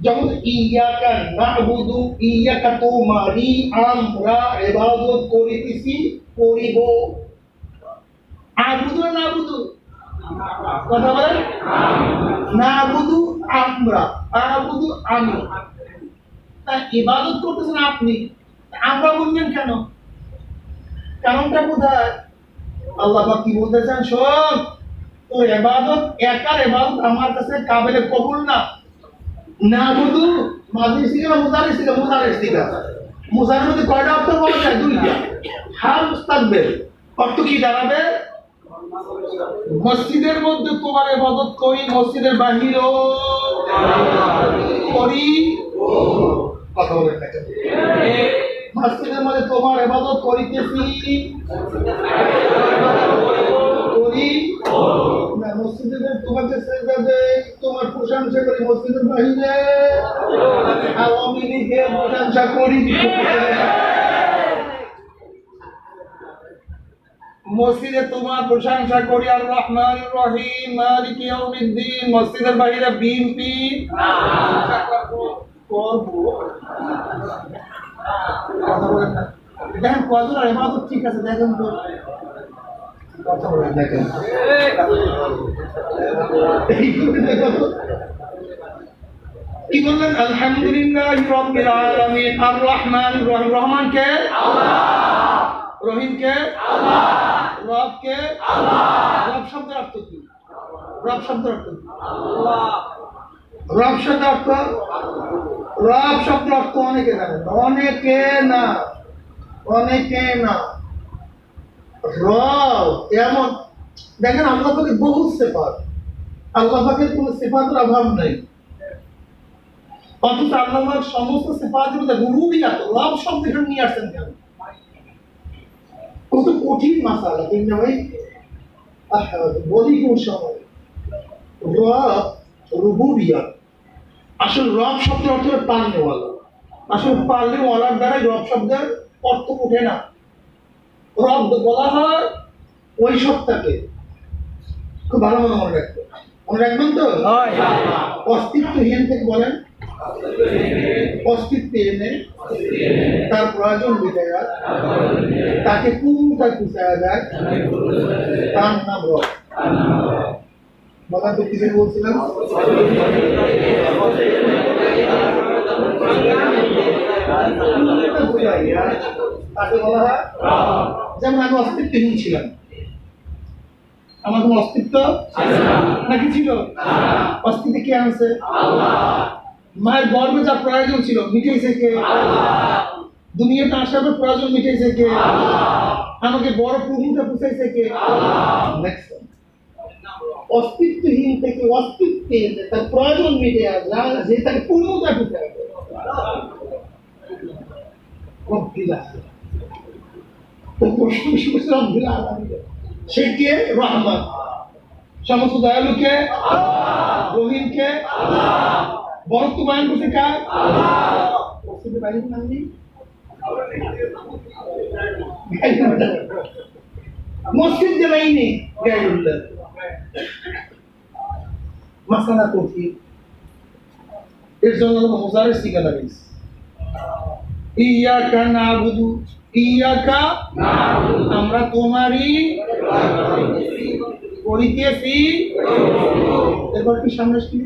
যখন ইয়াকা না'বুদু ইয়াকা তোমারই আমরা ইবাদত করিতেছি, করিব। আবুদু না না'বুদু? কথা বলেন। না'বুদু আমরা, আবুদু আমি। তাই ইবাদত করতেছেন আপনি, আমরা বললেন কেন? কারণটা কোথায়? আল্লাহ পাক কি বলতেছেন? শোন, তোর ইবাদত একার ইবাদত আমার কাছে কাবিলে কবুল না। না'বুদু মাঝি থেকে না মুজারিস থেকে? মুজারিস থেকে। মুজারির মধ্যে কয়টা অর্থ পাওয়া যায়? দুইটা। হাল মুস্তাকবিল অর্থ কি দাঁড়াবে? মসজিদের মধ্যে তোমার ইবাদত করি, মসজিদের বাহিরেও করি। কথা বলেন না কেন? মসজিদের মধ্যে তোমার ইবাদত করিতেছি, করি না, মসজিদের তোমাকে সেজদা দেই, তোমার প্রশংসা করি, মসজিদের বাহিরে আওয়ামী লীগের প্রশংসা করি। মসজিদে তোমার প্রশংসা করি আর রহমান রহিম মালিক ইয়াউমিদ্দিন, মসজিদের বাহিরে বিএনপি করব। কথা বলেন না। দেখেন কজন আর ইবাদত ঠিক আছে, দেখেন তো কথা বলেন। দেখেন কি বললেন? আলহামদুলিল্লাহি রাব্বিল আলামিন, আর রহমান রহিম। রহমান কে? আল্লাহ। রহিম কে? আল্লাহ। রব কে? আল্লাহ। রব শব্দের অর্থ কি? রব শব্দের অর্থ কি? আল্লাহ। রব শব্দের অর্থ, রব শব্দের অর্থ অনেকে জানেন, অনেকে না, অনেকে না। রব এমন, দেখেন আল্লাহ পাকের বহু সিফাত, আল্লাহ পাকের কোন সিফাতের অভাব নেই, অথচ আল্লাহ পাক সমস্ত সিফাতের মধ্যে রুবুবিয়াত, রব শব্দ এখানে নিয়ে আসছেন কেন? কত কঠিন মাসালা, ঠিক না ভাই? বলি কোন সময় রব রুবুবিয়াত, আসল রব শব্দের অর্থ পালনেওয়ালা। আসলে পারলে ওয়ালার দ্বারা রব শব্দের অর্থ ওঠে না। রব বলা হয় ওই সত্তাকে। খুব ভালো মনে রাখবে, মনে রাখবেন তো। অস্তিত্বহীন থেকে বলেন অস্তিত্ব এনে তার প্রয়োজন মিটায়, তাকে পূর্ণতা খুঁজায়া যায়, তার নাম রব। বলা তো কিছু বলছিলাম। তাকে বলা হয়, যেমন আমি অস্তিত্বহীন ছিলাম, আমার কোনো অস্তিত্ব নাকি ছিল? অস্তিত্ব কে আনছে? মায়ের গর্ভে যা প্রয়োজন ছিল মিটেছে কে? দুনিয়াতে আসার পর প্রয়োজন মিটেছে কে? আমাকে বড় প্রভুতে পুষাইছে কে? অস্তিত্বহীন থেকে অস্তিত্বে তার প্রয়োজন মিটে আসা, যে তাকে পূর্ণতা পুষায়। সে কে? রহমান। সমস্ত দয়ালুকে, রহিমকে, বরত্ব বায়ন করতে কার? মসজিদ যে লাইনে গায়রুল্লাহ মাসালা কঠিন, এর জন্য মুজারের সিগা লাগাইছে। ইয়াকা নাবুদু, ইয়াকা আমরা তোমারই করিতেছি। এরপর কি সামনে আসছি?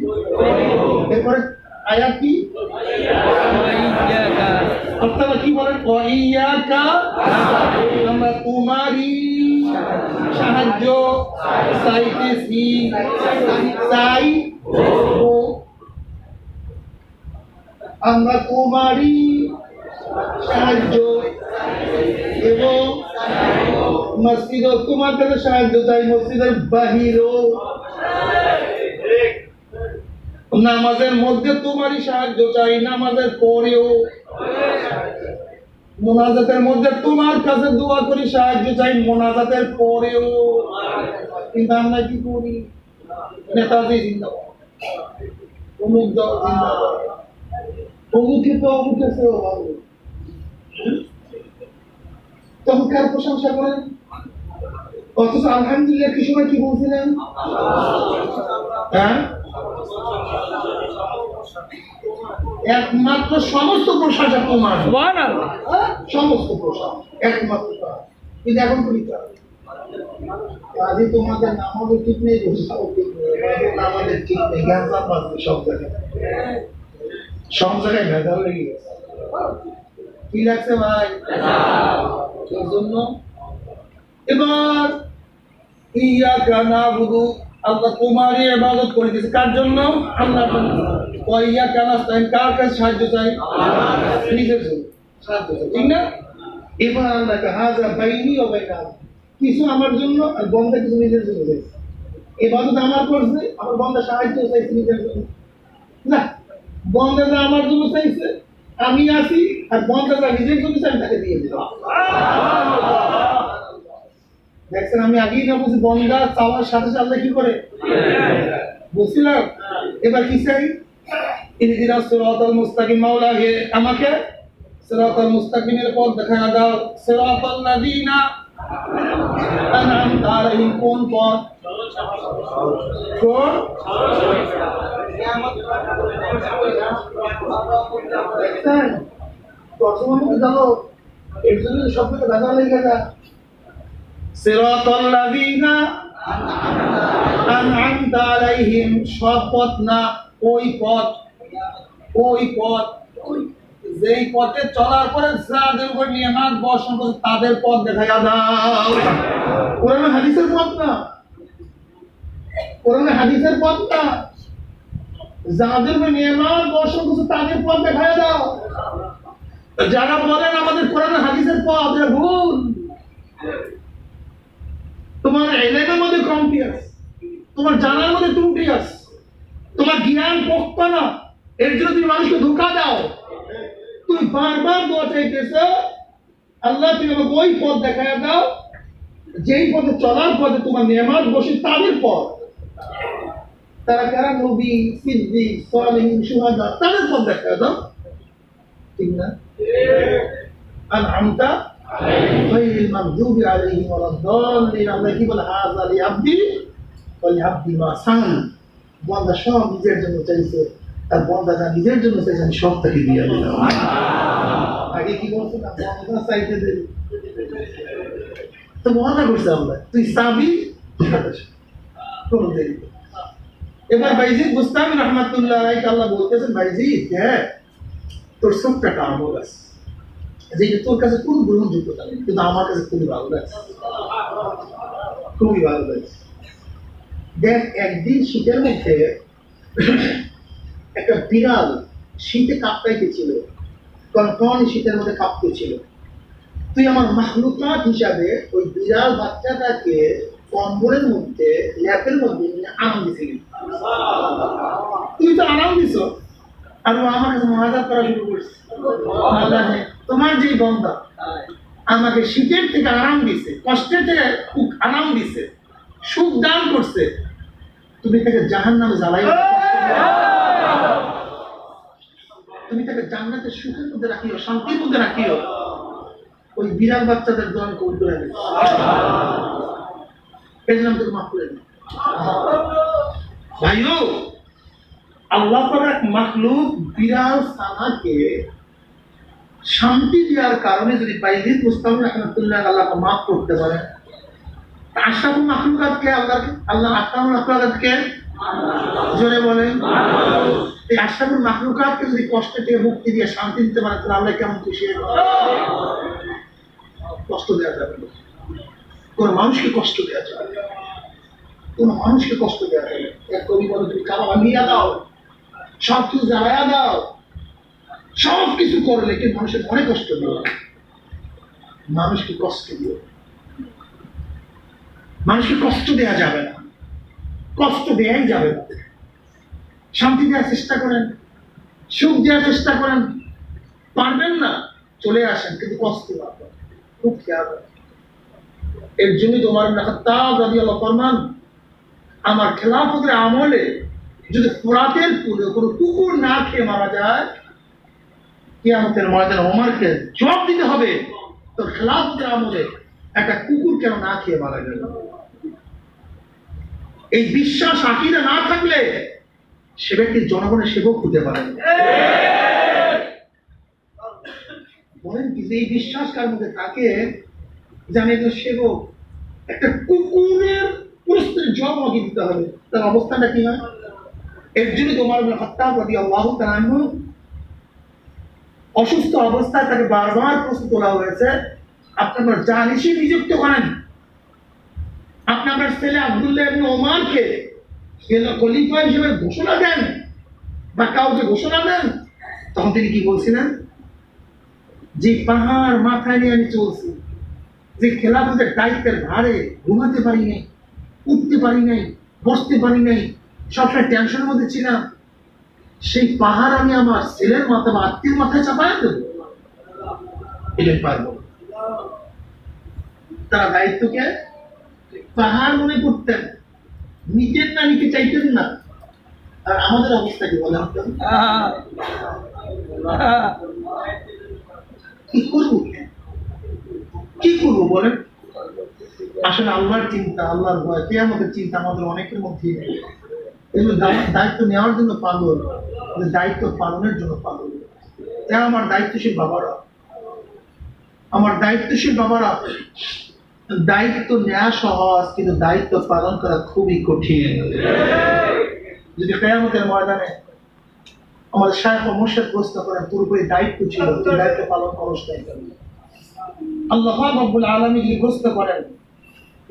এরপরে আয়াত কি? অর্থাৎ কি বলেন? ইয়াকা আমরা তোমারই সাহায্য চাইতেছি। চাই ও আমরা তোমারই সাহায্য এবং মসজিদ তোমার কাছে সাহায্য চাই, মসজিদের বাহিরও, নামাজের মধ্যে তোমারই সাহায্য চাই, নামাজের পরেও, মোনাজাতের মধ্যে তোমার কাছে দোয়া করি, সাহায্য চাই মোনাজাতের পরেও। কিন্তু আমরা কি করি? নেতাজি জিন্দাবাদ, অমুক দল জিন্দাবাদ, অমুকে তো অমুক আছে, তখন কার প্রশংসা করেন? অথচ আলহামদুলিল্লাহ কি সময় কি বলছিলেন? হ্যাঁ, একমাত্র সমস্ত প্রশংসা তোমার, সমস্ত প্রশংসা একমাত্র। কিন্তু এখন করি কাজে তোমাদের নামাজও ঠিক নেই, রোজাও ঠিক নেই, আমাদের ঠিক নেই, জ্ঞান পাচ্ছে সব জায়গায়, সব জায়গায় ভেজাল লেগে গেছে। কি লাগছে ভাই? এর জন্য এবার ইয়াকা নাবুদু, আল্লাহ তোমারই ইবাদত করিতেছে। কার জন্য? আল্লাহর জন্য। ওয়া ইয়াকা নাস্তাইন, কার কাছে সাহায্য চাই? নিজের জন্য সাহায্য চাই, ঠিক না? এবার আল্লাহ হাযা বাইনি ওয়া বাইনা, কিছু আমার জন্য আর বান্দা কিছু নিজের জন্য চাইছে। ইবাদত আমার করছে, আমার বান্দা সাহায্য চাইছে নিজের জন্য না। বান্দা আমার জন্য চাইছে, আমি আসি, আর বান্দা নিজের জন্য চাই, তাকে দিয়ে দিলাম। দেখছেন, আমি আগেই না বলছি বন্দা চাওয়ার সাথে সাথে কি করে বলছিলাম। এবার কি চাই? ইহদিনা সিরাতাল মুস্তাকিম, মাওলা হে আমাকে সিরাতাল মুস্তাকিমের পথ দেখায়া দাও। সিরাতাল লাযিনা আনআমতা আলাইহিম, কোন পথ? কোন? দেখছেন, প্রথমে জানো এর জন্য সবথেকে ভেজাল লেগে যায়। সিরাতাল লাযিনা আনআমতা আলাইহিম, সব পথ না, ওই পথ, ওই পথ, যেই পথে চলার পরে যাদের উপর নিয়ামত বর্ষণ করছে তাদের পথ দেখাইয়া দাও। কোরআন হাদিসের পথ না, কোরআন হাদিসের পথ না, যাদের উপর নিয়ামত বর্ষণ করছে তাদের পথ দেখাইয়া দাও। যারা বলেন আমাদের কোরআন হাদিসের পথ, এটা ভুল। তোমার ইলমের মধ্যে কমতি আছে, তোমার জানার মধ্যে ত্রুটি আছে, তোমার জ্ঞান পোক্ত না, এর জন্য তুমি মানুষকে ধোঁকা দাও। তুমি বারবার দোয়া চাইতেছো, আল্লাহ তুমি আমাকে ওই পথ দেখায় দাও যেই পথে চলার পথে তোমার নিয়ামত বসে, তাদের পথ। তারা কারা? নবী, সিদ্দিক, সালেহীন, শুহাদা, তাদের পথ দেখায় দাও। ঠিক না? আনআমতা গায়রিল মাগদুবি আলাইহিম ওয়ালাদ-দাল্লিন। আল্লাহ কি বলে, হাযা লিআবদি ওয়া লিআবদি মা সাআল। বান্দা সব নিজের জন্য চাইছে, আর বান্দা যা নিজের জন্য চাইছে আমি সব তাকে দিয়ে দিলাম। আগে কি বলছো না, বান্দা চাইতে দেবে তো মজা করছে আল্লাহ, তুই চাবি কোনো দেরি। এবার বাইজিদ বুস্তামি রহমাতুল্লাহ আলাইহি আল্লাহ বলতেছেন, বাইজিদ হ্যাঁ তোর সব টাকা আমল আছে, যেটা তোর কাছে কোনো গ্রহণযোগ্যতা নেই, কিন্তু আমার কাছে খুবই ভালো লাগছে, খুবই ভালো লাগছে। দেখ, একদিন শীতের মধ্যে একটা বিড়াল শীতে কাঁপতেছিল, কনকনে শীতের মধ্যে কাঁপতেছিল। তুই আমার মাখলুকাত হিসাবে ওই বিড়াল বাচ্চাটাকে কম্বলের মধ্যে, ল্যাপের মধ্যে আরাম দিছিলি। তুই তো আরাম দিছ, আর ও আমার কাছে মহাজাত করা শুরু করছে। তোমার যে বন্ধা আমাকে শীতের থেকে আরাম দিছে, কষ্টের থেকে আরাম দিছে, সুখ দান করছে, তুমি তাকে জাহান্নামে জ্বালাই, তুমি তাকে জান্নাতের সুখের মধ্যে রাখিও, শান্তির মধ্যে রাখিও। ওই বিড়াল বাচ্চাদের দোয়া কবুল করে দিই, এই জন্য তোকে মাফ করে দিই। ভাইও, আল্লাহ পাক মাখলুক বিড়াল ছানাকে শান্তি দেওয়ার কারণে যদি বাইজিদ বুস্তামি রাহমাতুল্লাহ আল্লাহকে মাফ করতে পারে, আশরাফুল মাখলুকাতকে আল্লাহ আশরাফুল মাখলুকাতকে জোরে বলেন, এই আশরাফুল মাখলুকাতকে যদি কষ্ট থেকে মুক্তি দিয়ে শান্তি দিতে পারে, তাহলে আল্লাহ কেমন খুশি হবে? কষ্ট দেওয়া যাবে না, কোনো মানুষকে কষ্ট দেওয়া যাবে না, কোনো মানুষকে কষ্ট দেওয়া যাবে না। এক কবি বলে, তুমি কাবা ভাঙিয়া দাও, সব কিছু জ্বালাইয়া দাও, সব কিছু করলে কিন্তু মানুষের মনে কষ্ট দিও, মানুষকে কষ্ট দিও, মানুষকে কষ্ট দেওয়া যাবে না, কষ্ট দেয়াই যাবে না। শান্তি দেওয়ার চেষ্টা করেন, সুখ দেওয়ার চেষ্টা করেন, পারবেন না চলে আসেন, কিন্তু কষ্ট পাবেন, খুব খেয়াল রাখবেন। এর জন্য তোমার খাত্তাব রাদিয়াল্লাহু ফরমান, আমার খেলাফতের আমলে যদি ফোরাতের পুলে কোনো কুকুর না খেয়ে মারা যায়, কিয়ামতের ময়দানে ওমরকে জবাব দিতে হবে, তো খেলাফতের আমলে একটা কুকুর কেন না খেয়ে মারা গেল। এই বিশ্বাস আকীদা না থাকলে সে ব্যক্তি জনগণের সেবক হতে পারে। বলেন কি, যে এই বিশ্বাস কার মধ্যে থাকে, জানে তো সেবক, একটা কুকুরের প্রশ্নের জবাব আমাকে দিতে হবে, তার অবস্থানটা কি হয়? এর জন্য তোমার খাত্তাব রাদিয়াল্লাহু তাআলা আনহু অসুস্থ অবস্থায় তাকে বারবার প্রশ্ন তোলা হয়েছে, আপনি আপনার জানিসি নিযুক্ত করেন, আপনি আপনার ছেলে আব্দুল্লাহ ইবনে ওমরকে খলিফা হিসেবে ঘোষণা দেন বা কাউকে ঘোষণা দেন। তখন তিনি কি বলছিলেন? যে পাহাড় মাথায় নিয়ে আমি চলছি, যে খেলাফতের দায়িত্বের ভারে ঘুমাতে পারি নাই, উঠতে পারি নাই, বসতে পারি নাই, সবসময় টেনশনের মধ্যে ছিলাম, সেই পাহাড় আমি আমার ছেলের মাথা বা আত্মীয় মাথায় চাপায় দেবো? এটাই পারবো। তারা দায়িত্বকে পাহাড় মনে করতেন, নিজের না নিতে চাইতেন না। আর আমাদের অবস্থা কি বলে, কি করবো, কি করবো বলেন? আসলে আল্লাহর চিন্তা, আল্লাহর ভয়, কিয়ামতের চিন্তা আমাদের অনেকের মধ্যেই নেই। এগুলো দায়িত্ব নেওয়ার জন্য পাগল, দায়িত্ব পালনের জন্য পাগল। আমার দায়িত্বশীল বাবারা, আমার দায়িত্বশীল বাবারা, দায়িত্ব নেওয়া সহজ, কিন্তু দায়িত্ব পালন করা খুবই কঠিন। যদি কিয়ামতের ময়দানে আমাদের শায়খ ও মুর্শিদ প্রশ্ন করেন, তোর উপরে দায়িত্ব ছিল, তুই দায়িত্ব পালন করস নাই কেন? আল্লাহ রাব্বুল আলামিন প্রশ্ন করেন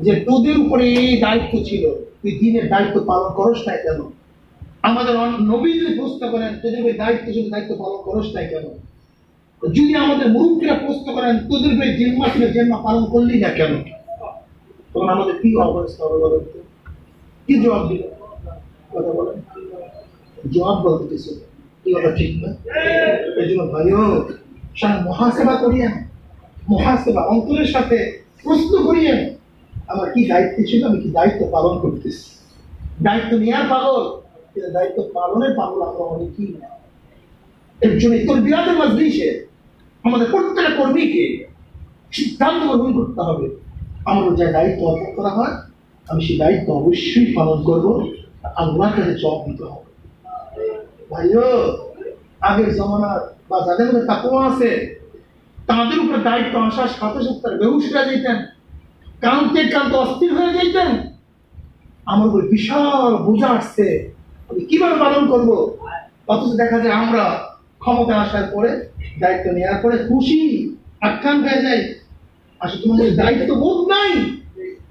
যে তোদের উপরে এই দায়িত্ব ছিল, তুই দ্বীনের দায়িত্ব পালন করস নাই কেন? আমাদের নবী যদি প্রশ্ন করেন, তোদের উপরে দায়িত্ব ছিল, দায়িত্ব পালন করস নাই কেন? যদি আমাদের মুরুব্বিরা প্রশ্ন করেন, তোদের উপরে জিম্মা ছিল, জিম্মা পালন করলি না কেন? তখন আমাদের কি অবস্থা হবে বলেন তো? কি জবাব দিল? কথা বলেন, জবাব বলতে কিছু কি কথা ঠিক না? এই জন্য ভাইও মহাসেবা করিয়েন, মহাসেবা অন্তরের সাথে প্রশ্ন করিয়েন, আমার কি দায়িত্ব ছিল, আমি কি দায়িত্ব পালন করতেছি? দায়িত্ব নেওয়ার পাগল, কিন্তু দায়িত্ব পালনের পাগল আমরা অনেকেই না। এর জন্য তরবিয়াতের মাজলিসে আমাদের প্রত্যেকটা কর্মীকে সিদ্ধান্ত গ্রহণ করতে হবে, আমার যে দায়িত্ব অর্পণ করা হয় আমি সেই দায়িত্ব অবশ্যই পালন করবো, আল্লাহর কাছে জবাব দিতে হবে। ভাইও, আগের জমানার বা যাদের মধ্যে তাকওয়া আছে তাদের উপরে দায়িত্ব আসার সাথে সাথে তারা বেহুশ হয়ে যেতেন, কাঁদতে কাঁদতে অস্থির হয়ে যেতেন। আমার উপর বিশাল বোঝা আসছে, আমি কিভাবে পালন করবো? অথচ দেখা যায় আমরা ক্ষমতা আসার পরে, দায়িত্ব নেওয়ার পরে খুশি আখ্যান হয়ে যায়। আসলে তোমার মধ্যে দায়িত্ব বোধ নাই,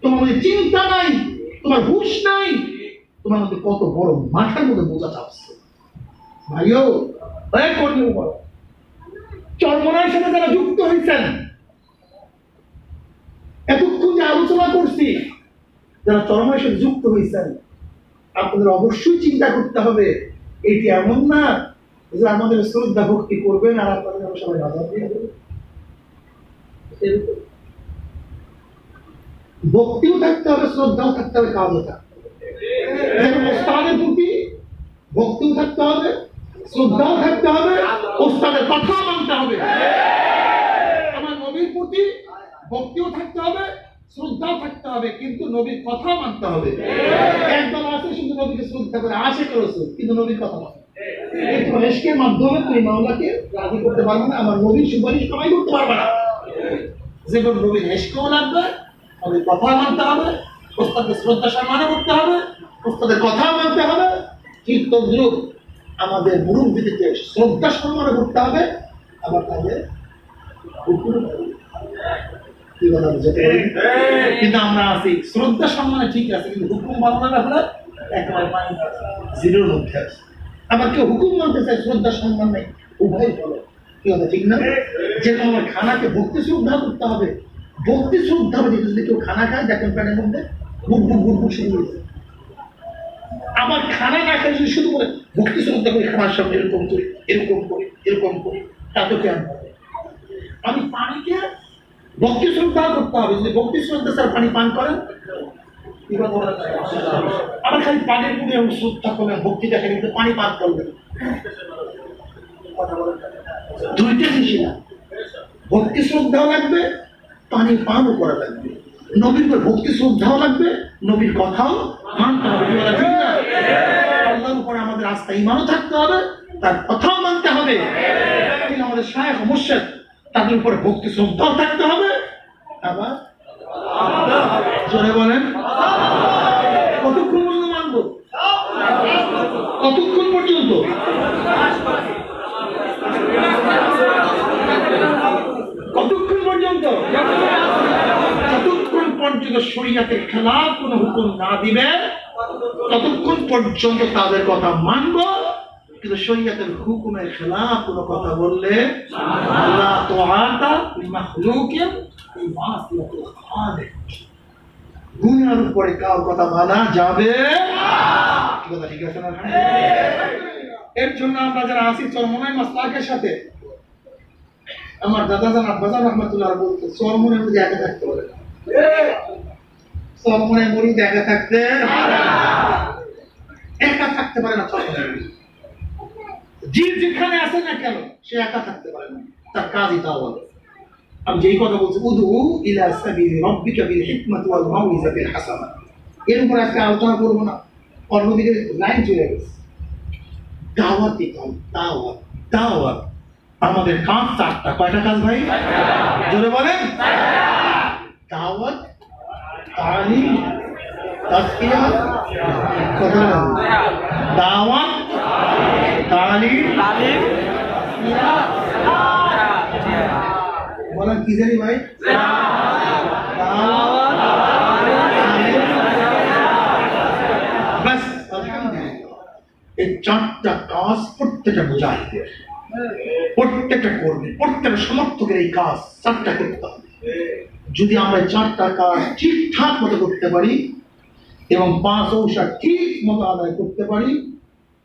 তোমার মধ্যে চিন্তা নাই, তোমার হুঁশ নাই, তোমার মধ্যে কত বড় মাথার মধ্যে বোঝা চাপছে। ভাইও, কর্মী বড় চরমনার সাথে যারা যুক্ত হয়েছেন, এতক্ষণ যে আলোচনা করছি, যারা চরমের সাথে যুক্ত হয়েছেন, আপনাদের অবশ্যই চিন্তা করতে হবে এটি এমন না যে আমাদের শ্রদ্ধা ভক্তি করবেন আর আপনাদের সবাই আজাদ দিয়ে দেবেন। ভক্তিও থাকতে হবে, শ্রদ্ধাও থাকতে হবে, কাজও থাকতে হবে। ওস্তাদের প্রতি ভক্তিও থাকতে হবে, শ্রদ্ধাও থাকতে হবে, ওস্তাদের কথা মানতে হবে। আমার নবীর প্রতি ভক্তিও থাকতে হবে, শ্রদ্ধাও থাকতে হবে, কিন্তু নবীর কথা মানতে হবে। একদল আছে শুধু নবীকে শ্রদ্ধা করে আশে করেছে, কিন্তু নবীর কথা মানে কিন্তু এশকের মাধ্যমে তুমি মাওলাকে রাজি করতে পারবে না, আমার নবীর সুপারিশ সবাই করতে পারবে না। যেমন নবীর এশকেও লাগবে, নবীর কথা মানতে হবে, ওস্তাদের শ্রদ্ধা সম্মান করতে হবে, ওস্তাদের কথা মানতে হবে, ঠিক তদ্রুপ আমাদের মুরব্বিদেরকে শ্রদ্ধা সম্মান করতে হবে, আবার তাদের কিন্তু আমরা আছি শ্রদ্ধা সম্মানে ঠিক আছে, কিন্তু হুকুম মানা না হলে একেবারে জিরোর মধ্যে আছে। আবার কেউ হুকুম মানতে চায়, শ্রদ্ধা সম্মান নেই, উভয় বলো কি কথা ঠিক না? যেরকম আমার খানাকে ভক্তি শ্রদ্ধা করতে হবে, ভক্তি শ্রদ্ধা হবে। যদি কেউ খানা খায় দেখেন প্যানের মধ্যে বুক বুক বুক বুক শুরু হয়েছে, আবার খানা না খেলে যদি শুধু করে ভক্তি শ্রদ্ধা করি, খানার সামনে এরকম করি, এরকম করি, এরকম করি, তাতে কেন হবে? আমি পানিকে ভক্তি শ্রদ্ধা করতে হবে। যদি ভক্তি শ্রদ্ধা স্যার পানি পান করেন, আবার খালি পানির পুরে এবং শ্রদ্ধা করলেন, ভক্তি দেখেন কিন্তু পানি পান করবেন, দুইটা জিনিস না। ভক্তি শ্রদ্ধাও লাগবে, পানি পানও করা লাগবে। নবীর ভক্তি শ্রদ্ধাও লাগবে, নবীর কথাও মানতে হবে। আল্লাহর উপরে আমাদের আস্থা ঈমানও থাকতে হবে, তার কথাও মানতে হবে। কিন্তু আমাদের শায়েখ মুর্শিদ তাদের উপরে ভক্তি শ্রদ্ধাও থাকতে হবে, আবার জোরে বলেন কতক্ষণ পর্যন্ত মানবো? কতক্ষণ পর্যন্ত? কতক্ষণ পর্যন্ত? যতক্ষণ পর্যন্ত শরীয়তের খেলাফ কোন হুকুম না দিবে ততক্ষণ পর্যন্ত তাদের কথা মানবো, কিন্তু শরীয়তের হুকুমের খেলাফ কোনো কথা বললে লা তুআতা লিমাখলুকিন ফি মাসিয়াতিল খালিক, দুনিয়ার উপরে কার কথা মানা যাবে না। কথা ঠিক আছে না? এর জন্য আমরা যারা আছি চরমনাই মাসলাকের সাথে, আমার দাদা জান আব্বাজান রহমাতুল্লাহ বলতে চরমনের মধ্যে একা থাকতে পারে না, চরমনের মরিদ একা থাকতে পারে না। চরমনের যে যেখানে আছে না কেন সে একা থাকতে পারে না, তার কাজই তা বলে। আমি যেই কথা বলছি, উদউ ইলা সাবিলি রাব্বিকা বিল হিকমাতি ওয়াল মাউইজাতিল হাসানা, এর উপর আজকে আলোচনা করবো না, অন্যদিকে লাইন চলে গেছে। দাওয়াত দিতে হবে, দাওয়াত দাওয়াত। আমাদের কাজ চারটা, কয়টা কাজ ভাই? জোরে বলেন। দাওয়াত, তালিম, তাজকিয়া, কথা দাওয়াত, তালিম, বলেন কি জানি ভাই? বাস আলহামদুলিল্লাহ, এই চারটা কাজ প্রত্যেকটা মুজাহিদের, প্রত্যেকটা কর্মী, প্রত্যেকটা সমর্থকের এই কাজ চারটা করতে হবে। যদি আমরা চারটা কাজ ঠিকঠাক মতো করতে পারি এবং 5 ঔষধ ঠিক মতো আদায় করতে পারি,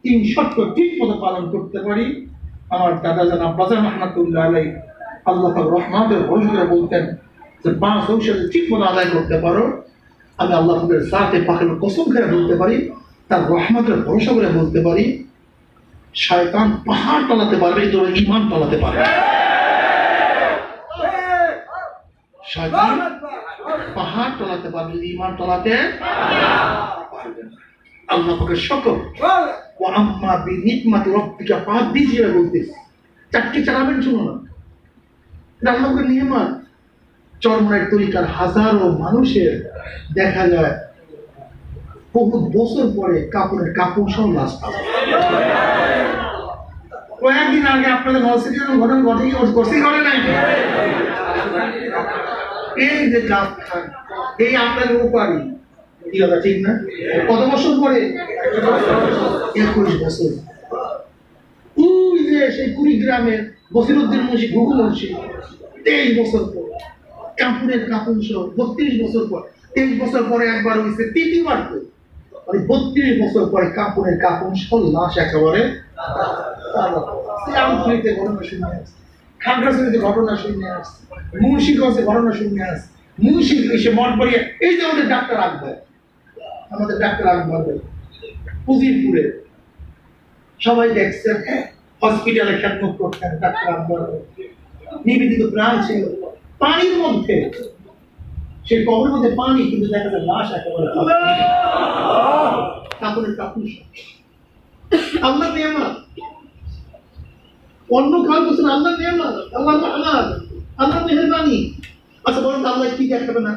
3 শর্ত ঠিক মতো পালন করতে পারি, আমার দাদা জান আব্বাজান রহমাতুল্লাহ আলাইহি আল্লাহ পাক রহমতের ভরসা বলতেন যে 5 ঔষধ ঠিক মতো আদায় করতে পারো, আমি আল্লাহ পাকের জাতে পাকের কসম করে বলতে পারি, তার রহমতের ভরসা করে বলতে পারি, শয়তান পাহাড় তলাতে পারবে, তোর ঈমান তলাতে পারবে। শয়তান পাহাড় তলাতে পারবে, ঈমান তলাতে পারবে না। আল্লাহ পাকের শুকর, ওয়া আম্মা বিনি'মাতি রাব্বিকা ফাহাদ্দিস বলতেছে। চারটি চালাবেন, শুনো না, এটা আল্লাহর নিয়ামত। চরমনায়ের তরিকার হাজারো মানুষের দেখা যায় বহু বছর পরে কাপড়ের কাপড় সহ লাশ পাবে। কয়েকদিন আগে আপনাদের হসপিটাল ঘটনা ঘটে নাই? এই যে গাছ খান, এই আপনাদের উপারি, কি কথা ঠিক না? কত বছর পরে? 21 বছর। ওই যে সেই কুড়িগ্রামের বসিরউদ্দিন মুন্সি, ঘুঘু মুন্সি, 23 বছর পর কাপড়ের কাপড় সহ 32 বছর পর। 23 বছর পরে একবার হয়েছে, তৃতীয়বার তো, মানে 32 বছর পরে কাপড়ের কাপড় সহ লাশ একেবারে। শ্রীরামপুরীতে ঘটনা শুনে আসছে, খাগড়াছড়িতে ঘটনা শুনে আসছে, মুন্সিগঞ্জে ঘটনা শুনে আসছে, মুন্সি এসে মন পড়িয়ে, এই যে আমাদের ডাক্তার আকবর, আমাদের ডাক্তার আকবর উজিরপুরে সবাই দেখছেন, হসপিটালে খেদমত করতেন ডাক্তার আকবর, নিবেদিত প্রাণ ছিল। পানির মধ্যে, সেই কবরের মধ্যে পানি, কিন্তু দেখা যায় লাশ একেবারে কাপড়ের কাপড়। আল্লাহর নিয়ামত, অন্য কাল বলছেন আল্লাহর নিয়ামত, আল্লাহ রহমত, আল্লাহর মেহেরবানি। আচ্ছা বলুন, আল্লাহ কি দেখাবে না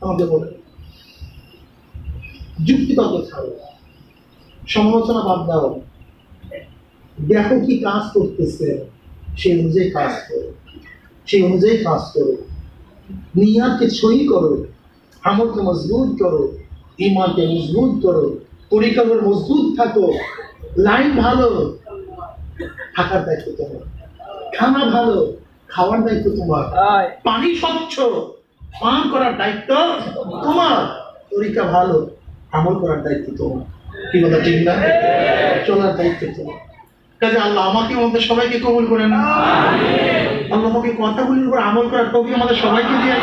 আমাদের? বলে যুক্তি তর্ক ছাড়ো, সমালোচনা বাদ দাও, দেখো কি কাজ করতেছে, সেই অনুযায়ী কাজ করো, সেই অনুযায়ী কাজ করো, নিয়াতকে সহি করো, আমলকে মজবুত করো, ঈমানকে মজবুত করো, পরিকল্পনা মজবুত থাকো, লাইন ভালো, থাকার দায়িত্ব তোমার, খানা ভালো, খাওয়ার দায়িত্ব তোমার, পানি স্বচ্ছ পান করার দায়িত্ব তোমার, তরিকা ভালো, আমল করার দায়িত্ব তোমার। কি কথা ঠিক না? চলার দায়িত্ব তোমার। কাজে আল্লাহ আমাকে আমাদের সবাইকে কবুল করে না, আল্লাহ আমাকে কথাগুলির উপর আমল করার তৌফিক আমাদের সবাইকে দিয়ে